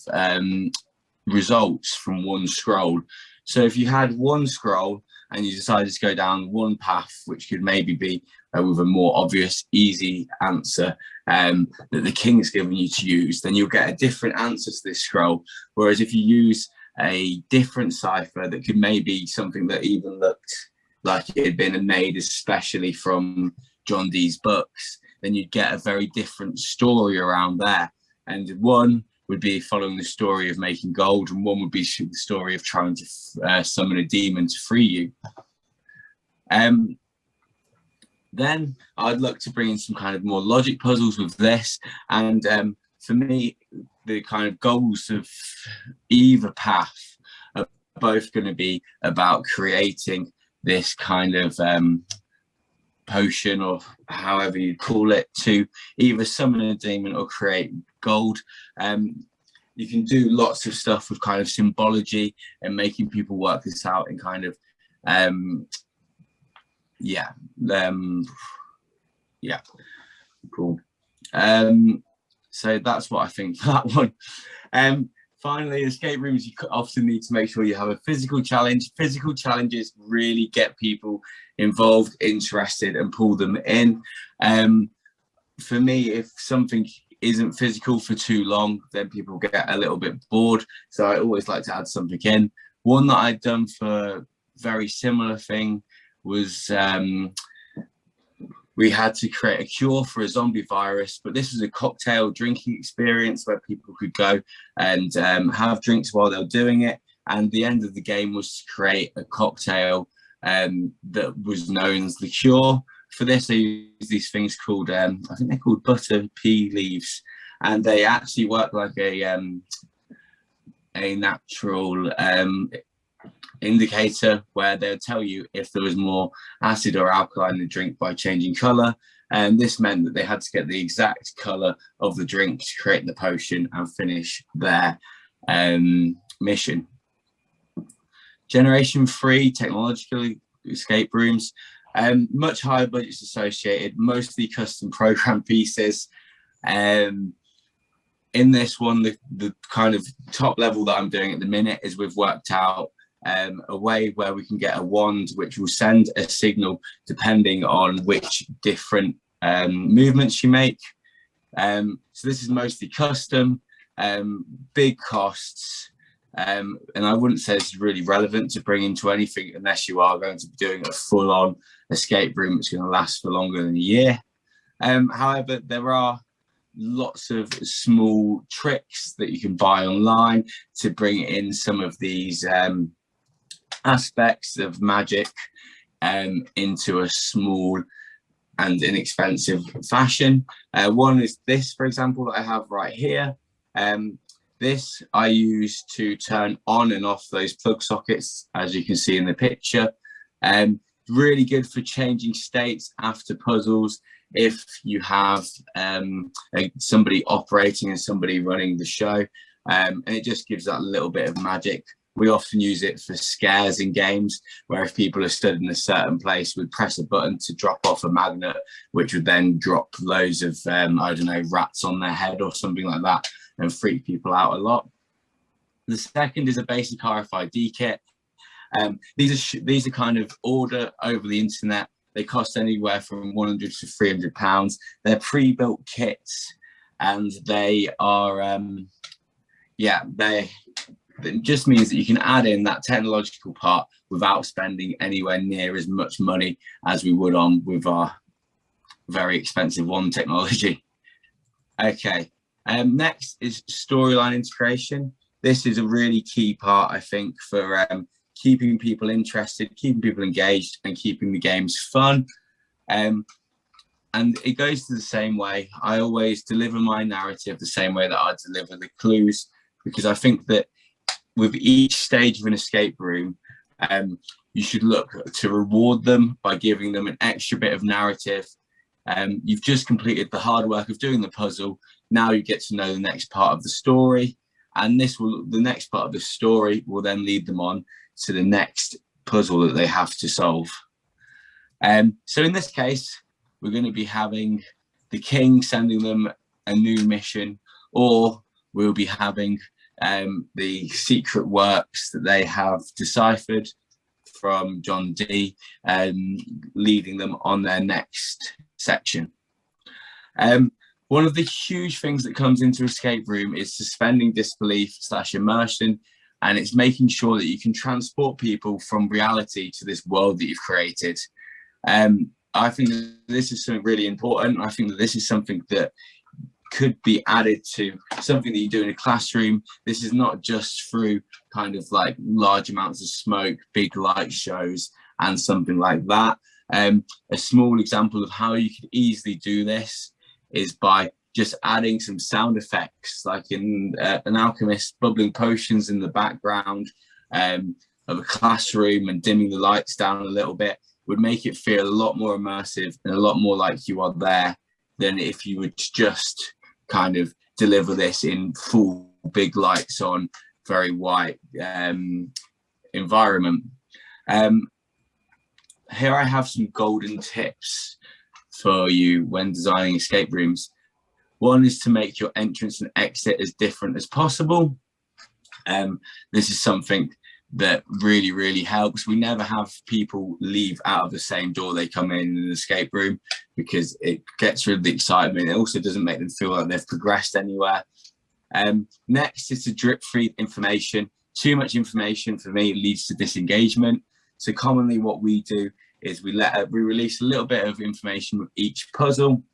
results from one scroll. So if you had one scroll and you decided to go down one path, which could maybe be with a more obvious, easy answer that the king's given you to use, then you'll get a different answer to this scroll. Whereas if you use a different cipher that could maybe something that even looked like it had been made especially from John Dee's books, then you'd get a very different story around there. And one would be following the story of making gold, and one would be the story of trying to summon a demon to free you. Then I'd look to bring in some kind of more logic puzzles with this. And for me, the kind of goals of either path are both going to be about creating this kind of potion, or however you call it, to either summon a demon or create gold. You can do lots of stuff with kind of symbology and making people work this out in kind of cool. So that's what I think for that one. Finally, escape rooms, you often need to make sure you have a physical challenge. Physical challenges really get people involved, interested, and pull them in. For me, if something isn't physical for too long, then people get a little bit bored. So I always like to add something in. One that I'd done for a very similar thing was we had to create a cure for a zombie virus, but this was a cocktail drinking experience where people could go and have drinks while they were doing it. And the end of the game was to create a cocktail that was known as the cure. For this, they use these things called, I think they're called butter pea leaves, and they actually work like a natural indicator, where they'll tell you if there was more acid or alkali in the drink by changing color. And this meant that they had to get the exact color of the drink to create the potion and finish their mission. Generation 3 technological escape rooms, much higher budgets associated, mostly custom program pieces. In this one, the kind of top level that I'm doing at the minute is we've worked out a way where we can get a wand which will send a signal depending on which different movements you make. So this is mostly custom, big costs, and I wouldn't say it's really relevant to bring into anything unless you are going to be doing a full-on escape room that's going to last for longer than a year. However, there are lots of small tricks that you can buy online to bring in some of these aspects of magic into a small and inexpensive fashion. One is this, for example, that I have right here. This I use to turn on and off those plug sockets, as you can see in the picture. Really good for changing states after puzzles. If you have somebody operating and somebody running the show, and it just gives that little bit of magic. We often use it for scares in games, where if people are stood in a certain place, we'd press a button to drop off a magnet, which would then drop loads of, I don't know, rats on their head or something like that, and freak people out a lot. The second is a basic RFID kit. These are kind of order over the internet. They cost anywhere from £100 to £300. They're pre-built kits, and they are, it just means that you can add in that technological part without spending anywhere near as much money as we would on with our very expensive wand technology. Okay, next is storyline integration. This is a really key part, I think, for keeping people interested, keeping people engaged, and keeping the games fun. And it goes the same way. I always deliver my narrative the same way that I deliver the clues, because I think that with each stage of an escape room, you should look to reward them by giving them an extra bit of narrative. You've just completed the hard work of doing the puzzle. Now you get to know the next part of the story, and the next part of the story will then lead them on to the next puzzle that they have to solve. So in this case, we're going to be having the king sending them a new mission, or we'll be having the secret works that they have deciphered from John Dee, leading them on their next section. One of the huge things that comes into escape room is suspending disbelief / immersion, and it's making sure that you can transport people from reality to this world that you've created. I think that this is something really important. I think that this is something that could be added to something that you do in a classroom. This is not just through kind of like large amounts of smoke, big light shows, and something like that. A small example of how you could easily do this is by just adding some sound effects, like in an alchemist bubbling potions in the background of a classroom, and dimming the lights down a little bit would make it feel a lot more immersive and a lot more like you are there than if you would just kind of deliver this in full big lights on very white environment. Here I have some golden tips for you when designing escape rooms. One is to make your entrance and exit as different as possible. This is something that really helps. We never have people leave out of the same door they come in an escape room, because it gets rid of the excitement. It also doesn't make them feel like they've progressed anywhere. Next is to drip feed information. Too much information for me leads to disengagement. So commonly what we do is we release a little bit of information with each puzzle.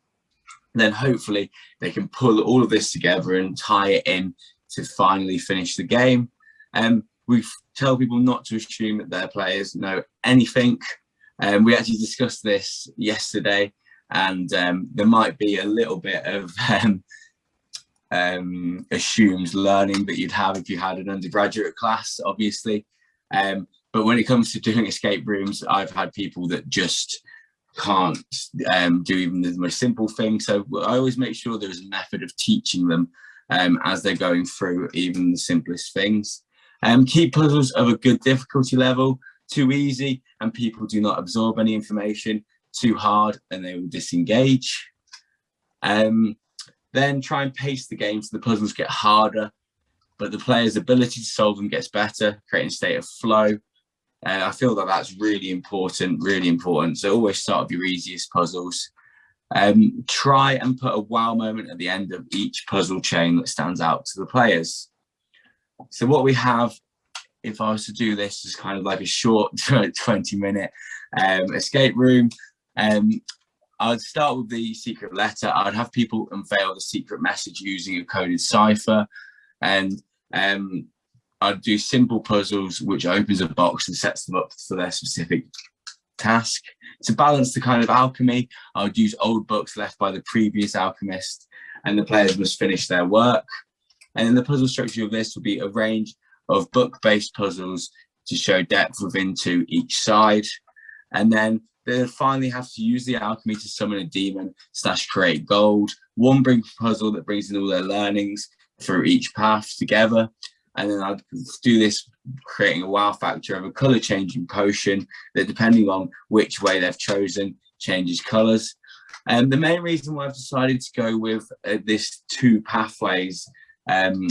Then hopefully they can pull all of this together and tie it in to finally finish the game. We tell people not to assume that their players know anything. We actually discussed this yesterday, and there might be a little bit of assumed learning that you'd have if you had an undergraduate class, obviously. But when it comes to doing escape rooms, I've had people that just can't do even the most simple thing. So I always make sure there's a method of teaching them as they're going through even the simplest things. Keep puzzles of a good difficulty level. Too easy and people do not absorb any information. Too hard and they will disengage. Then try and pace the game so the puzzles get harder, but the player's ability to solve them gets better, creating a state of flow. I feel that that's really important. So always start with your easiest puzzles. Try and put a wow moment at the end of each puzzle chain that stands out to the players. So what we have, if I was to do this, is kind of like a short 20-minute escape room. I'd start with the secret letter. I'd have people unveil the secret message using a coded cipher, and I'd do simple puzzles which opens a box and sets them up for their specific task. To balance the kind of alchemy, I would use old books left by the previous alchemist, and the players must finish their work. And then the puzzle structure of this would be a range of book-based puzzles to show depth within to each side. And then they finally have to use the alchemy to summon a demon / create gold. One puzzle that brings in all their learnings through each path together. And then I'd do this creating a wow factor of a color changing potion that, depending on which way they've chosen, changes colors. And the main reason why I've decided to go with this 2 pathways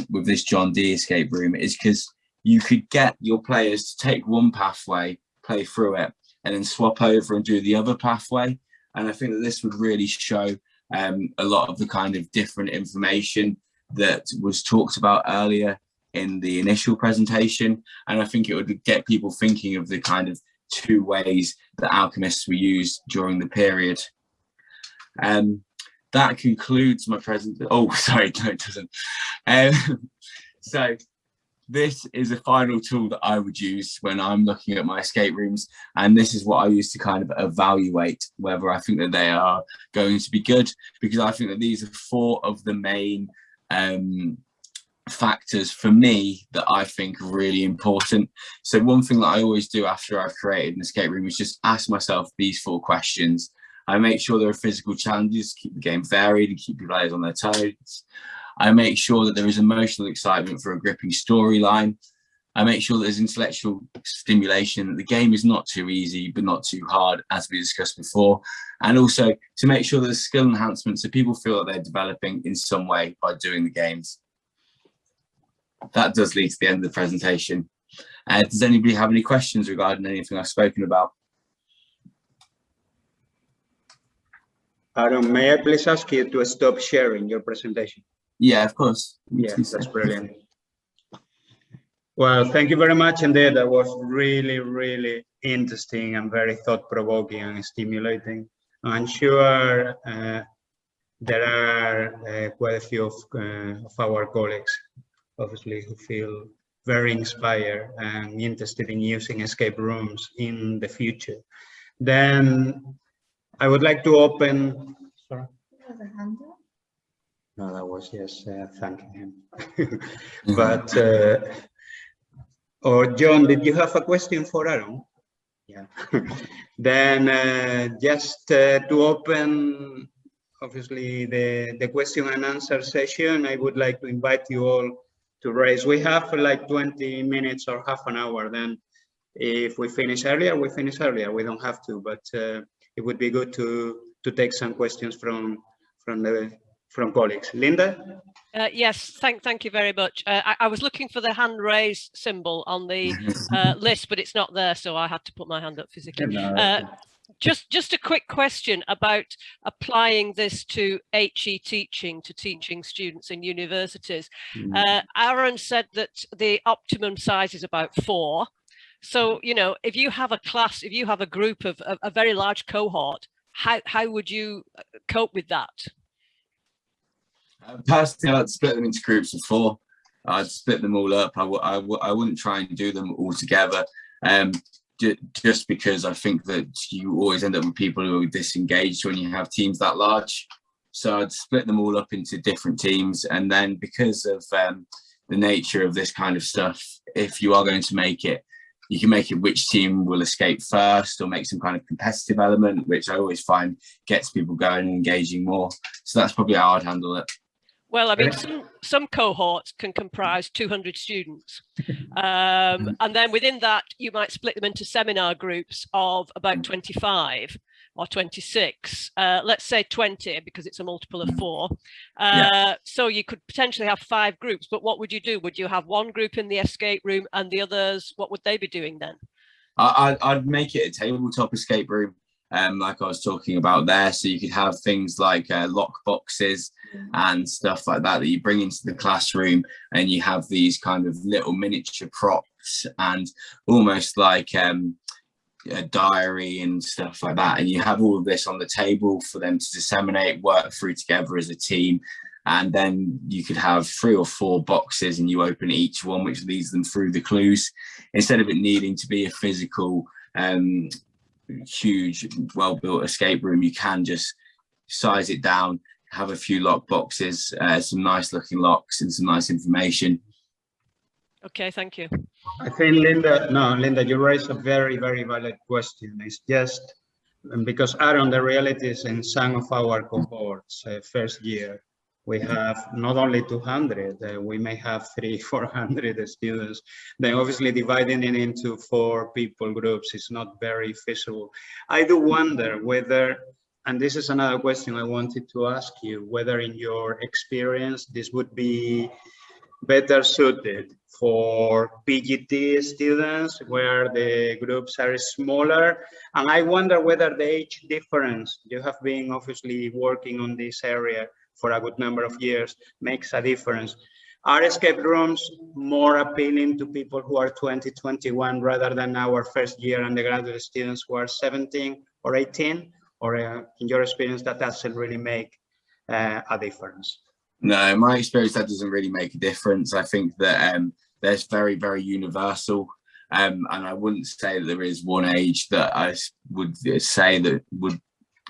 with this John Dee escape room is because you could get your players to take one pathway, play through it, and then swap over and do the other pathway. And I think that this would really show a lot of the kind of different information that was talked about earlier in the initial presentation. And I think it would get people thinking of the kind of 2 ways that alchemists were used during the period. That concludes my presentation. Oh, sorry, no, it doesn't. So this is a final tool that I would use when I'm looking at my escape rooms. And this is what I use to kind of evaluate whether I think that they are going to be good, because I think that these are 4 of the main factors for me that I think are really important. So one thing that I always do after I've created an escape room is just ask myself these 4 questions. I make sure there are physical challenges to keep the game varied and keep your players on their toes. I make sure that there is emotional excitement for a gripping storyline. I make sure there's intellectual stimulation, that the game is not too easy, but not too hard, as we discussed before. And also to make sure that there's skill enhancement, so people feel that they're developing in some way by doing the games. That does lead to the end of the presentation. Does anybody have any questions regarding anything I've spoken about? Aaron, may I please ask you to stop sharing your presentation? Yeah, of course. Yeah, that's brilliant. Well, thank you very much indeed. That was really, really interesting and very thought-provoking and stimulating. I'm sure there are quite a few of our colleagues, obviously, who feel very inspired and interested in using escape rooms in the future. Then I would like to open. Sorry. No, that was just thanking him. But, or John, did you have a question for Aaron? Yeah. Then just to open, obviously, the question and answer session, I would like to invite you all to raise. We have like 20 minutes or half an hour. Then if we finish earlier, we finish earlier. We don't have to, but it would be good to take some questions from colleagues. Linda? Yes, thank you very much. I was looking for the hand raise symbol on the list, but it's not there, so I had to put my hand up physically. Just a quick question about applying this to HE teaching, to teaching students in universities. Aaron said that the optimum size is about 4. So, you know, if you have a class, if you have a group of a very large cohort, how would you cope with that? Personally, I'd split them into groups of 4. I'd split them all up. I wouldn't try and do them all together, just because I think that you always end up with people who are disengaged when you have teams that large. So I'd split them all up into different teams. And then because of the nature of this kind of stuff, if you are going to make it, you can make it which team will escape first, or make some kind of competitive element, which I always find gets people going and engaging more. So that's probably how I'd handle it. Well, I mean, some cohorts can comprise 200 students. And then within that, you might split them into seminar groups of about 25 or 26. Let's say 20, because it's a multiple of 4. So you could potentially have 5 groups. But what would you do? Would you have one group in the escape room and the others? What would they be doing then? I'd make it a tabletop escape room. Like I was talking about there, so you could have things like lock boxes and stuff like that you bring into the classroom, and you have these kind of little miniature props and almost like a diary and stuff like that, and you have all of this on the table for them to disseminate, work through together as a team. And then you could have 3 or 4 boxes, and you open each one, which leads them through the clues, instead of it needing to be a physical huge well-built escape room. You can just size it down, have a few lock boxes, some nice looking locks and some nice information. Okay, thank you. I think Linda, you raised a very, very valid question. It's just because Aaron, the reality is in some of our cohorts, first year, we have not only 200, we may have 300-400 students. Then obviously dividing it into 4 people groups is not very feasible. I do wonder whether, and this is another question I wanted to ask you, whether in your experience this would be better suited for PGT students where the groups are smaller. And I wonder whether the age difference, you have been obviously working on this area for a good number of years, makes a difference. Are escape rooms more appealing to people who are 20, 21 rather than our first year undergraduate students who are 17 or 18? Or in your experience, that doesn't really make a difference? No, in my experience, that doesn't really make a difference. I think that There's very, very universal. And I wouldn't say that there is one age that I would say that would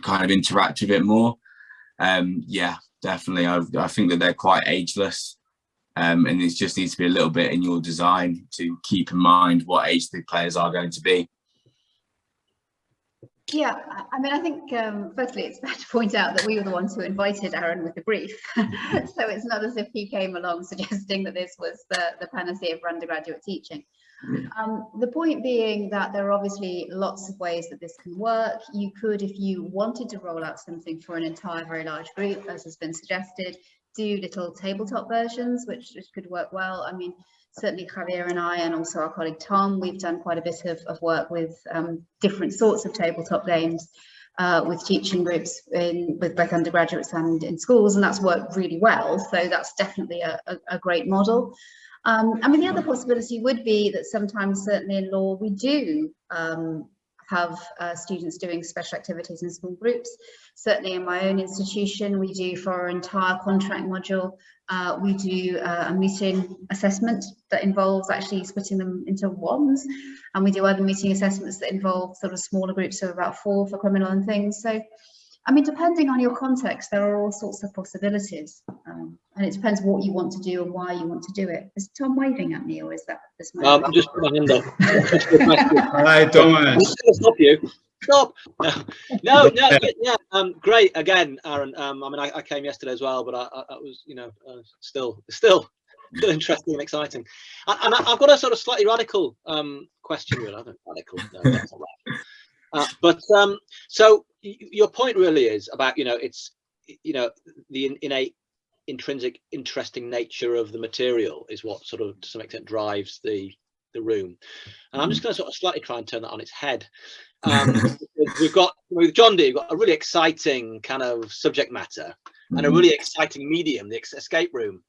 kind of interact with it more. Yeah, definitely. I think that they're quite ageless. And it just needs to be a little bit in your design to keep in mind what age the players are going to be. Yeah, I mean, I think firstly, it's fair to point out that we were the ones who invited Aaron with the brief. So it's not as if he came along suggesting that this was the panacea for undergraduate teaching. The point being that there are obviously lots of ways that this can work. You could, if you wanted to roll out something for an entire very large group, as has been suggested, do little tabletop versions, which could work well. I mean, certainly Javier and I, and also our colleague Tom, we've done quite a bit of work with different sorts of tabletop games with teaching groups with both undergraduates and in schools, and that's worked really well. So that's definitely a great model. I mean, the other possibility would be that sometimes, certainly in law, we do have students doing special activities in small groups. Certainly in my own institution, we do for our entire contract module, we do a meeting assessment that involves actually splitting them into ones, and we do other meeting assessments that involve sort of smaller groups of about 4 for criminal and things. So, I mean, depending on your context, there are all sorts of possibilities, and it depends what you want to do and why you want to do it. Is Tom waving at me, or is that this? I'm just putting my hand up. Hi, Thomas. I'm just going to stop you. Stop. No, yeah. Great again, Aaron. I mean, I came yesterday as well, but I was, you know, still interesting and exciting. And I've got a sort of slightly radical question. Really, I don't radical. No, that's not right. But so your point really is about, you know, it's, you know, the innate intrinsic interesting nature of the material is what sort of to some extent drives the room. And I'm just going to sort of slightly try and turn that on its head. We've got with John Dee, we've got a really exciting kind of subject matter and a really exciting medium, the escape room.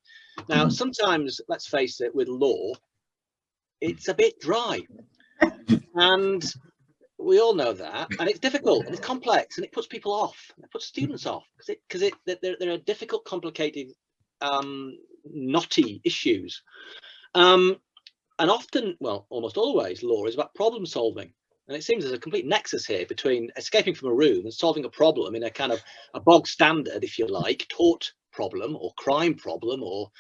Now, sometimes, let's face it, with law, it's a bit dry, and we all know that, and it's difficult and it's complex and it puts people off. It puts students off because there are difficult, complicated, knotty issues, and often, well, almost always, law is about problem solving. And it seems there's a complete nexus here between escaping from a room and solving a problem in a kind of a bog standard, if you like, tort problem or crime problem or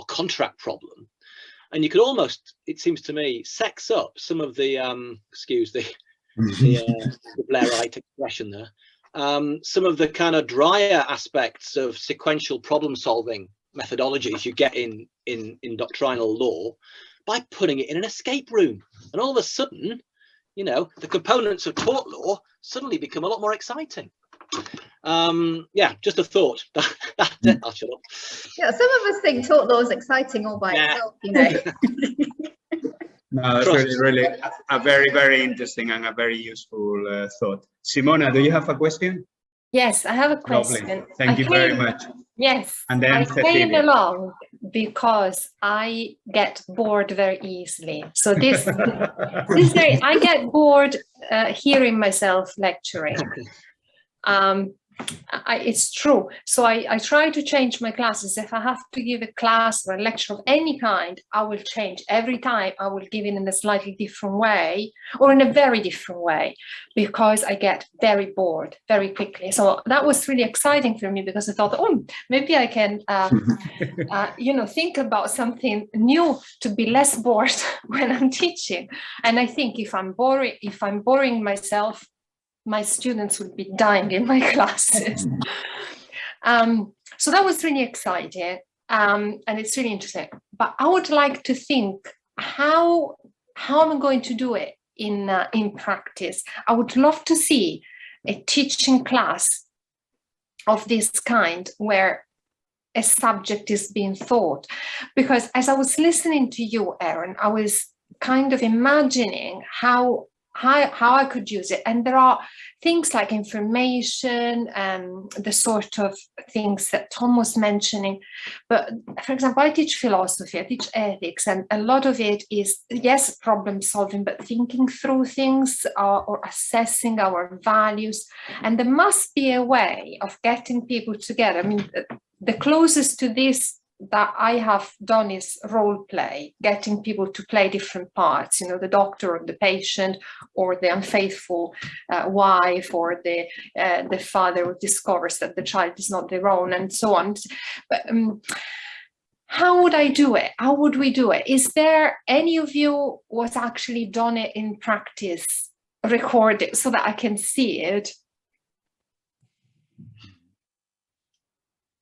contract problem. And you could almost, it seems to me, sex up some of the, excuse the Blairite expression there, some of the kind of drier aspects of sequential problem solving methodologies you get in doctrinal law by putting it in an escape room. And all of a sudden, you know, the components of tort law suddenly become a lot more exciting. Yeah, just a thought. That's it. I'll shut up. Yeah, some of us think tort law is exciting all by itself, you know. No, that's really a very, very interesting and a very useful thought. Simona, do you have a question? Yes, I have a question. Lovely. Thank you very much. Yes, And then I came Cecilia. along because I get bored very easily. So this day I get bored hearing myself lecturing. It's true. So I try to change my classes. If I have to give a class or a lecture of any kind, I will change. Every time I will give it in a slightly different way or in a very different way, because I get very bored very quickly. So that was really exciting for me, because I thought, oh, maybe I can, you know, think about something new to be less bored when I'm teaching. And I think if I'm boring myself, my students would be dying in my classes. So that was really exciting, and it's really interesting. But I would like to think how I'm going to do it in practice. I would love to see a teaching class of this kind where a subject is being taught, because as I was listening to you, Aaron, I was kind of imagining how I could use it. And there are things like information and the sort of things that Tom was mentioning. But for example, I teach philosophy, I teach ethics, and a lot of it is, yes, problem solving, but thinking through things or assessing our values. And there must be a way of getting people together. I mean, the closest to this that I have done is role play, getting people to play different parts, you know, the doctor or the patient or the unfaithful wife or the father who discovers that the child is not their own and so on. But, how would I do it? How would we do it? Is there any of you was actually done it in practice, record it so that I can see it?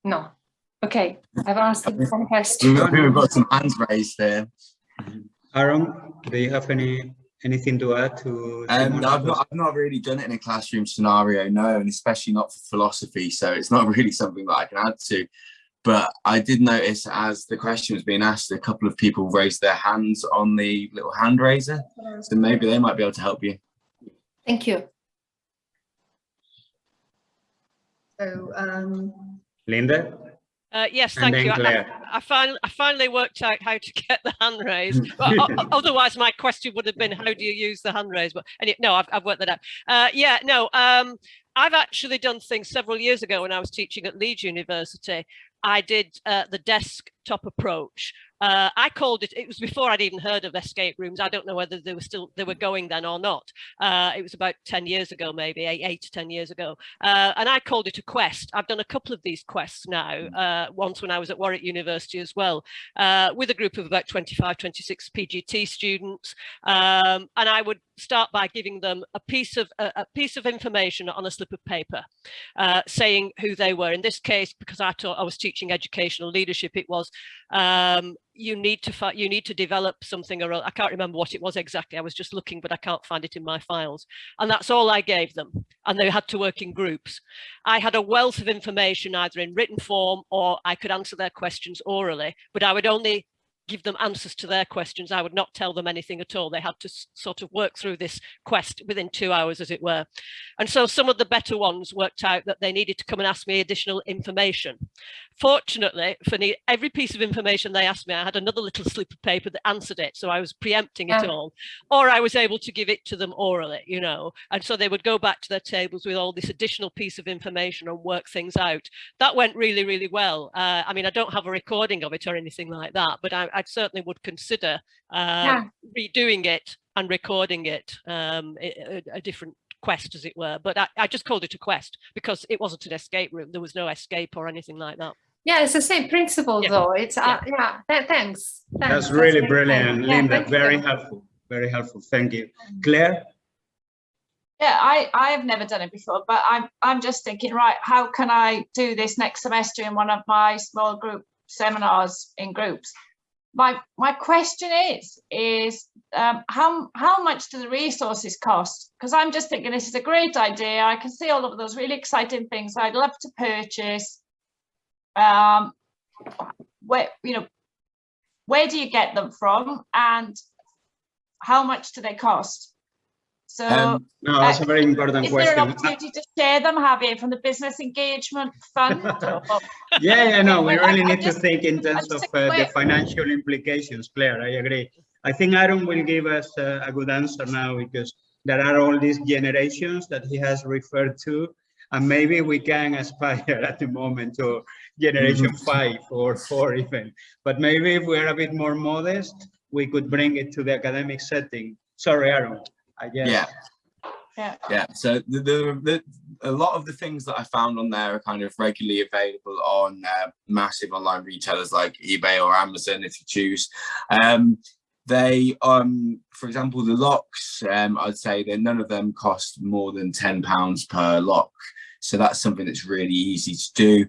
No. Okay, I've asked some questions. We've got some hands raised there. Aaron, do you have anything to add to? No, I've not really done it in a classroom scenario, no, and especially not for philosophy. So it's not really something that I can add to. But I did notice as the question was being asked, a couple of people raised their hands on the little hand raiser. So maybe they might be able to help you. Thank you. So, Linda? Yes, thank you. I finally worked out how to get the hand raised. But otherwise, my question would have been, how do you use the hand raise? But anyway, no, I've worked that out. Yeah, no, I've actually done things several years ago when I was teaching at Leeds University. I did the desktop approach. I called it was before I'd even heard of escape rooms. I don't know whether they were going then or not. It was about 10 years ago, maybe 8 to 10 years ago. And I called it a quest. I've done a couple of these quests now, once when I was at Warwick University as well, with a group of about 25, 26 PGT students. And I would start by giving them a piece of information on a slip of paper, saying who they were. In this case, because I was teaching educational leadership, it was you need to develop something, or I can't remember what it was exactly. I was just looking, but I can't find it in my files. And that's all I gave them. And they had to work in groups. I had a wealth of information either in written form or I could answer their questions orally, but I would only give them answers to their questions. I would not tell them anything at all. They had to sort of work through this quest within 2 hours, as it were. And so some of the better ones worked out that they needed to come and ask me additional information. Fortunately, for every piece of information they asked me, I had another little slip of paper that answered it. So I was preempting it all, or I was able to give it to them orally, you know. And so they would go back to their tables with all this additional piece of information and work things out. That went really, really well. I mean, I don't have a recording of it or anything like that, but I certainly would consider redoing it and recording it, a different quest, as it were. But I just called it a quest because it wasn't an escape room. There was no escape or anything like that. Yeah, it's the same principle, though. It's thanks. That's really brilliant, Linda. Very helpful. Very helpful. Thank you, Claire. Yeah, I've never done it before, but I'm just thinking, right, how can I do this next semester in one of my small group seminars in groups? My question is how much do the resources cost? Because I'm just thinking this is a great idea. I can see all of those really exciting things I'd love to purchase. Where do you get them from, and how much do they cost? So no, that's a very important question. Is there an opportunity to share them, Javier, from the Business Engagement Fund? No, we really need to think in terms of the financial implications, Claire. I agree. I think Aaron will give us a good answer now, because there are all these generations that he has referred to, and maybe we can aspire at the moment to generation 5 or 4 even. But maybe if we're a bit more modest, we could bring it to the academic setting. Sorry, Aaron. Yeah. So a lot of the things that I found on there are kind of regularly available on massive online retailers like eBay or Amazon, if you choose. They for example, the locks, I'd say that none of them cost more than £10 per lock. So that's something that's really easy to do.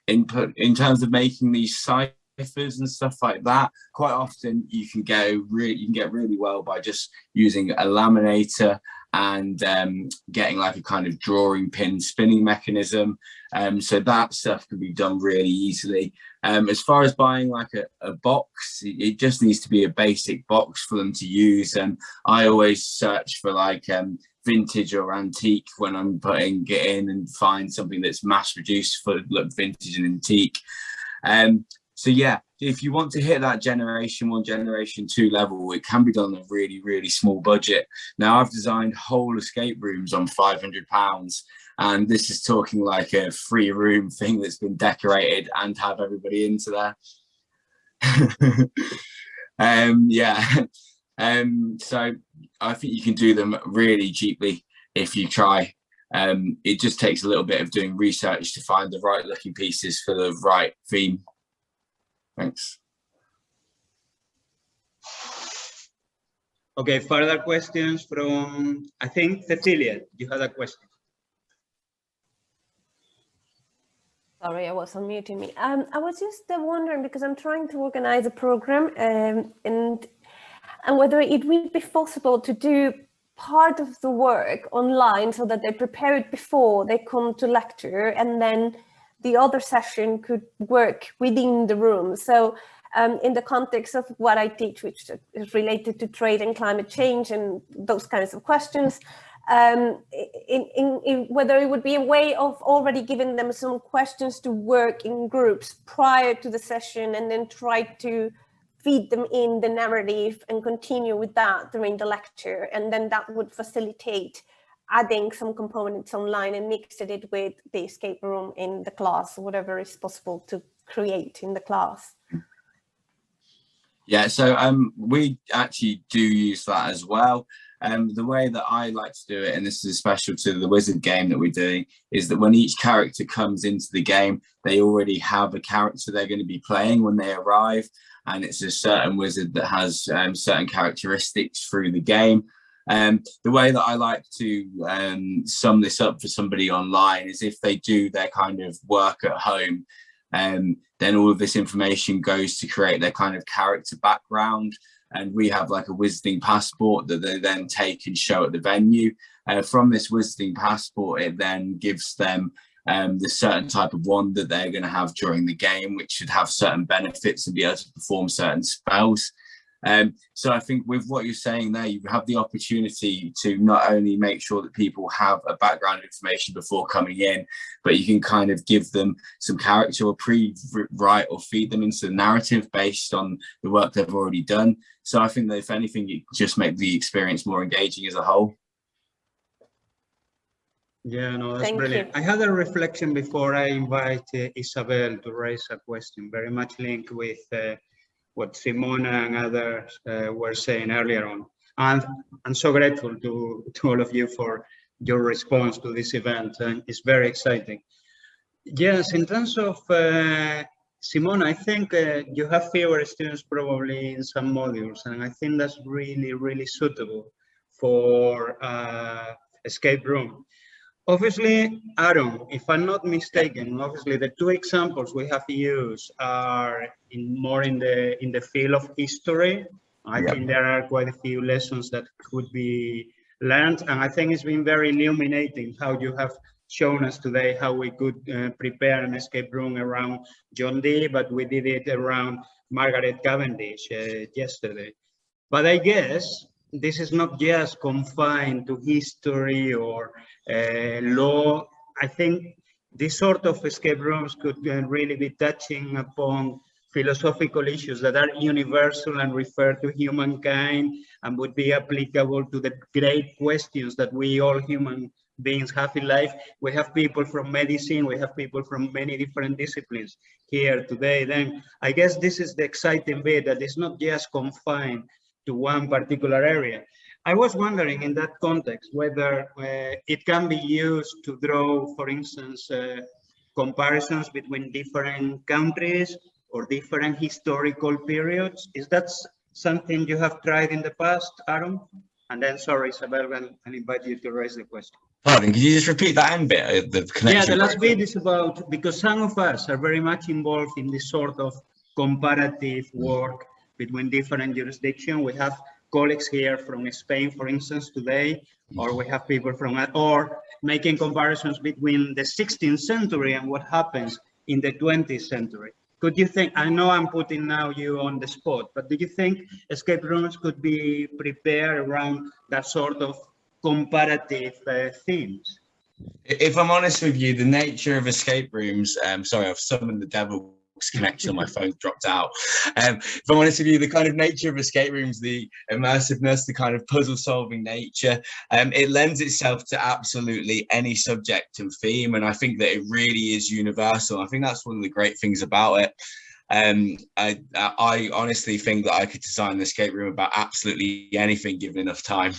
In terms of making these ciphers and stuff like that, quite often you can get really well by just using a laminator and getting like a kind of drawing pin spinning mechanism. So that stuff can be done really easily. As far as buying like a box, it just needs to be a basic box for them to use. And I always search for like vintage or antique when I'm putting it in, and find something that's mass produced for look vintage and antique. So yeah, if you want to hit that generation 1, generation 2 level, it can be done on a really, really small budget. Now I've designed whole escape rooms on £500, and this is talking like a 3-room thing that's been decorated and have everybody into there. So I think you can do them really cheaply if you try. It just takes a little bit of doing research to find the right looking pieces for the right theme. Thanks. Okay, further questions from, I think, Cecilia, you had a question. Sorry, I was unmuting me. I was just wondering, because I'm trying to organize a program and whether it would be possible to do part of the work online so that they prepare it before they come to lecture, and then the other session could work within the room. So in the context of what I teach, which is related to trade and climate change and those kinds of questions, in whether it would be a way of already giving them some questions to work in groups prior to the session, and then try to feed them in the narrative and continue with that during the lecture. And then that would facilitate adding some components online and mixing it with the escape room in the class, whatever is possible to create in the class. Yeah, so we actually do use that as well. The way that I like to do it, and this is special to the Wizard game that we're doing, is that when each character comes into the game, they already have a character they're going to be playing when they arrive, and it's a certain wizard that has certain characteristics through the game. The way that I like to sum this up for somebody online is if they do their kind of work at home, then all of this information goes to create their kind of character background. And we have like a wizarding passport that they then take and show at the venue. From this wizarding passport, it then gives them the certain type of wand that they're going to have during the game, which should have certain benefits and be able to perform certain spells. So I think with what you're saying there, you have the opportunity to not only make sure that people have a background information before coming in, but you can kind of give them some character or pre-write or feed them into the narrative based on the work they've already done. So I think that if anything, you just make the experience more engaging as a whole. Yeah, no, that's brilliant. I had a reflection before I invite Isabel to raise a question, very much linked with what Simona and others were saying earlier on. And I'm so grateful to all of you for your response to this event, and it's very exciting. Yes, in terms of Simona, I think you have fewer students probably in some modules, and I think that's really, really suitable for escape room. Obviously, Aaron, if I'm not mistaken, obviously the two examples we have used are more in the field of history. I think there are quite a few lessons that could be learned, and I think it's been very illuminating how you have shown us today how we could prepare an escape room around John Dee, but we did it around Margaret Cavendish yesterday. But I guess this is not just confined to history or law. I think this sort of escape rooms could really be touching upon philosophical issues that are universal and refer to humankind and would be applicable to the great questions that we all human beings have in life. We have people from medicine, we have people from many different disciplines here today. Then I guess this is the exciting bit, that it's not just confined to one particular area. I was wondering in that context whether it can be used to draw, for instance, comparisons between different countries or different historical periods. Is that something you have tried in the past, Aaron? And then, sorry, Isabel, I'll invite you to raise the question. Pardon, could you just repeat that end bit? The connection. Yeah, the last bit is about, because some of us are very much involved in this sort of comparative work between different jurisdictions. We have colleagues here from Spain, for instance, today, or we have people from, or making comparisons between the 16th century and what happens in the 20th century. Could you think, I know I'm putting now you on the spot, but do you think escape rooms could be prepared around that sort of comparative themes? If I'm honest with you, the nature of escape rooms, sorry, I've summoned the devil Xbox connection on my phone dropped out. If I'm honest with you, the kind of nature of escape rooms, the immersiveness, the kind of puzzle solving nature, it lends itself to absolutely any subject and theme. And I think that it really is universal. I think that's one of the great things about it. I honestly think that I could design the escape room about absolutely anything given enough time.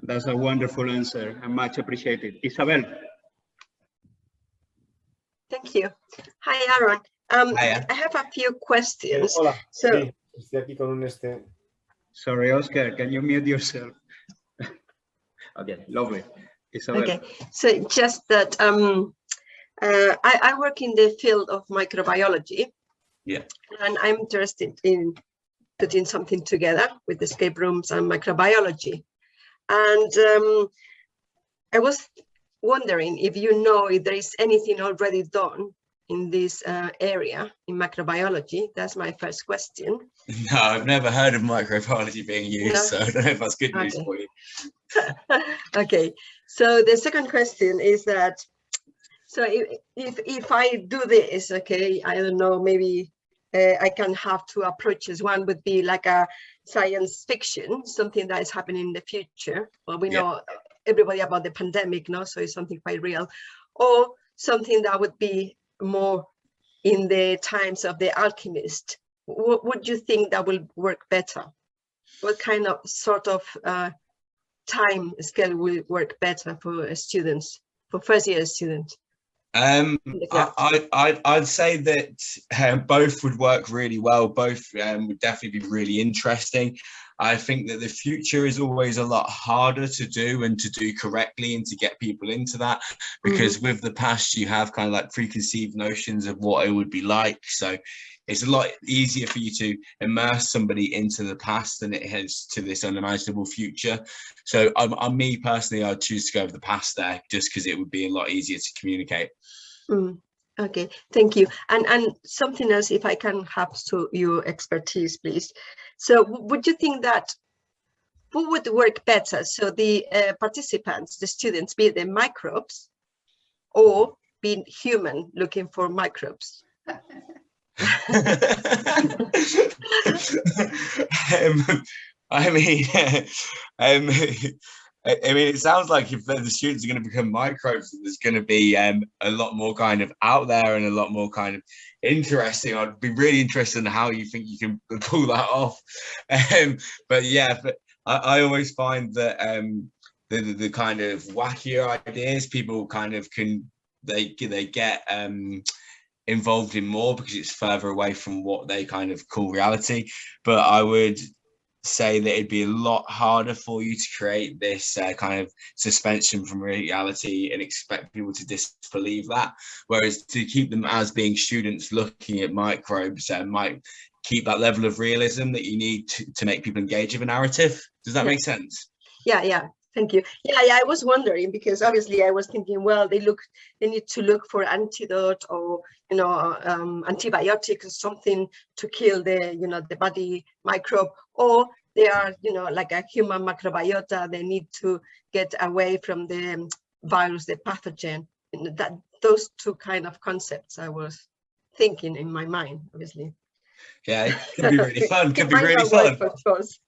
That's a wonderful answer and much appreciated. Isabel. Thank you. Hi, Aaron. I have a few questions. Hola. So, Sí, estoy aquí con un Sorry, Oscar, can you mute yourself? Okay, lovely. Isabel. okay, so just that I work in the field of microbiology. Yeah. And I'm interested in putting something together with escape rooms and microbiology. And I was wondering if you know if there is anything already done in this area in microbiology. That's my first question. No, I've never heard of microbiology being used, No? so I don't know if that's good news Okay. for you. Okay, so the second question is that, so if I do this, okay, I don't know, maybe I can have two approaches. One would be like a science fiction, something that is happening in the future. Well, we know everybody about the pandemic, no? So it's something quite real. Or something that would be more in the times of the alchemist. What would you think that will work better? What kind of sort of time scale will work better for students, for first year students? I'd say that both would work really well. Both would definitely be really interesting. I think that the future is always a lot harder to do and to do correctly and to get people into that, because with the past you have kind of like preconceived notions of what it would be like. So it's a lot easier for you to immerse somebody into the past than it is to this unimaginable future. So me personally, I'd choose to go with the past there, just because it would be a lot easier to communicate. Okay, thank you. And something else, if I can have your expertise, please. So would you think that who would work better? So the participants, the students, be the microbes or being human looking for microbes? I mean, it sounds like if the students are going to become microbes, there's going to be a lot more kind of out there and a lot more kind of interesting. I'd be really interested in how you think you can pull that off. But yeah, but I always find that the kind of wackier ideas, people kind of they get involved in more because it's further away from what they kind of call reality. But I would say that it'd be a lot harder for you to create this kind of suspension from reality and expect people to disbelieve that, whereas to keep them as being students looking at microbes might keep that level of realism that you need to make people engage with a narrative. Does that make sense? Yeah, thank you. Yeah, I was wondering, because obviously I was thinking, well, they need to look for antidote or antibiotics or something to kill the body microbe, or they are like a human microbiota. They need to get away from the virus, the pathogen. That those two kind of concepts I was thinking in my mind, obviously. Yeah, it could be really fun. Could be really fun. Of course.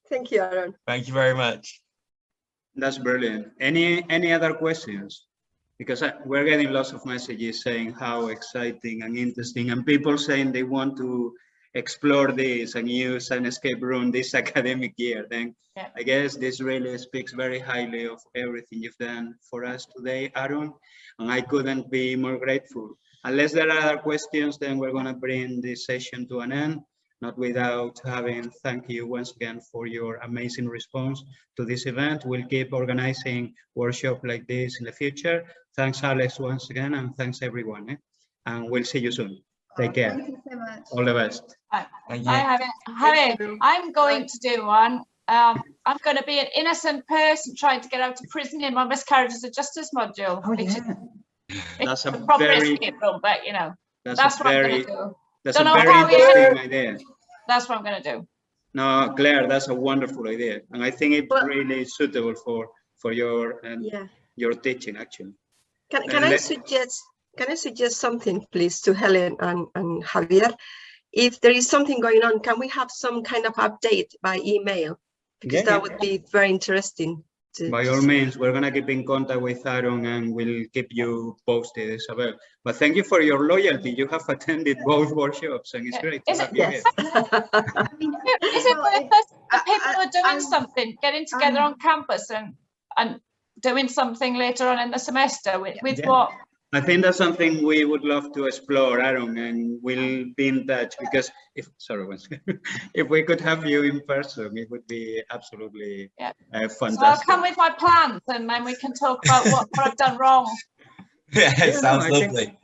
Thank you, Aaron. Thank you very much. That's brilliant. Any other questions? Because we're getting lots of messages saying how exciting and interesting, and people saying they want to explore this and use an escape room this academic year. Then I guess this really speaks very highly of everything you've done for us today, Aaron, and I couldn't be more grateful. Unless there are other questions, then we're going to bring this session to an end. Not without having thank you once again for your amazing response to this event. We'll keep organizing workshops like this in the future. Thanks, Alex, once again, and thanks everyone. And we'll see you soon. Take care. Thank you so much. All the best. I'm going to do one. I'm going to be an innocent person trying to get out of prison in my miscarriages of justice module. Oh, yeah. That's a proper very, escape room, but that's what a I'm very, going to do. that's a very interesting idea. That's what I'm going to do. No, Claire, that's a wonderful idea, and I think it's really suitable for your your teaching actually. Can I suggest can I suggest something, please, to Helen and Javier? If there is something going on, can we have some kind of update by email? Because that would be very interesting. By all means, we're going to keep in contact with Aaron and we'll keep you posted, Isabel. But thank you for your loyalty. You have attended both workshops and it's great to have you here. Is it the people who are doing something, getting together on campus and doing something later on in the semester with what? I think that's something we would love to explore, Aaron, and we'll be in touch because if we could have you in person, it would be absolutely fantastic. So I'll come with my plans and then we can talk about what I've done wrong. Yeah, it sounds lovely.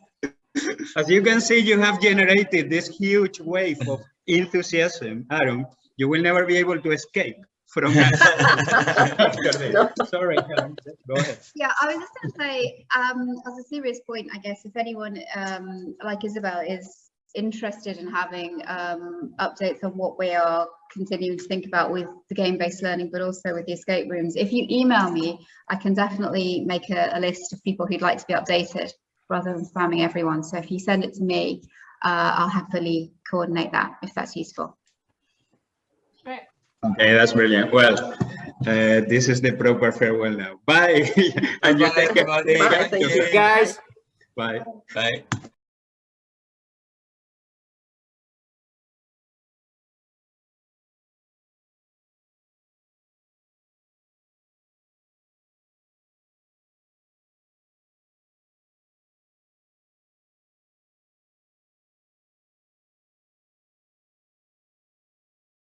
As you can see, you have generated this huge wave of enthusiasm, Aaron. You will never be able to escape from that. Sorry, Helen, go ahead. Yeah, I was just going to say, as a serious point, I guess, if anyone like Isabel is interested in having updates on what we are continuing to think about with the game-based learning, but also with the escape rooms, if you email me, I can definitely make a list of people who'd like to be updated rather than spamming everyone. So if you send it to me, I'll happily coordinate that if that's useful. Great. Okay, that's brilliant. Well, this is the proper farewell now. Bye. And you take care. Bye. Thank you, guys. Bye. Bye.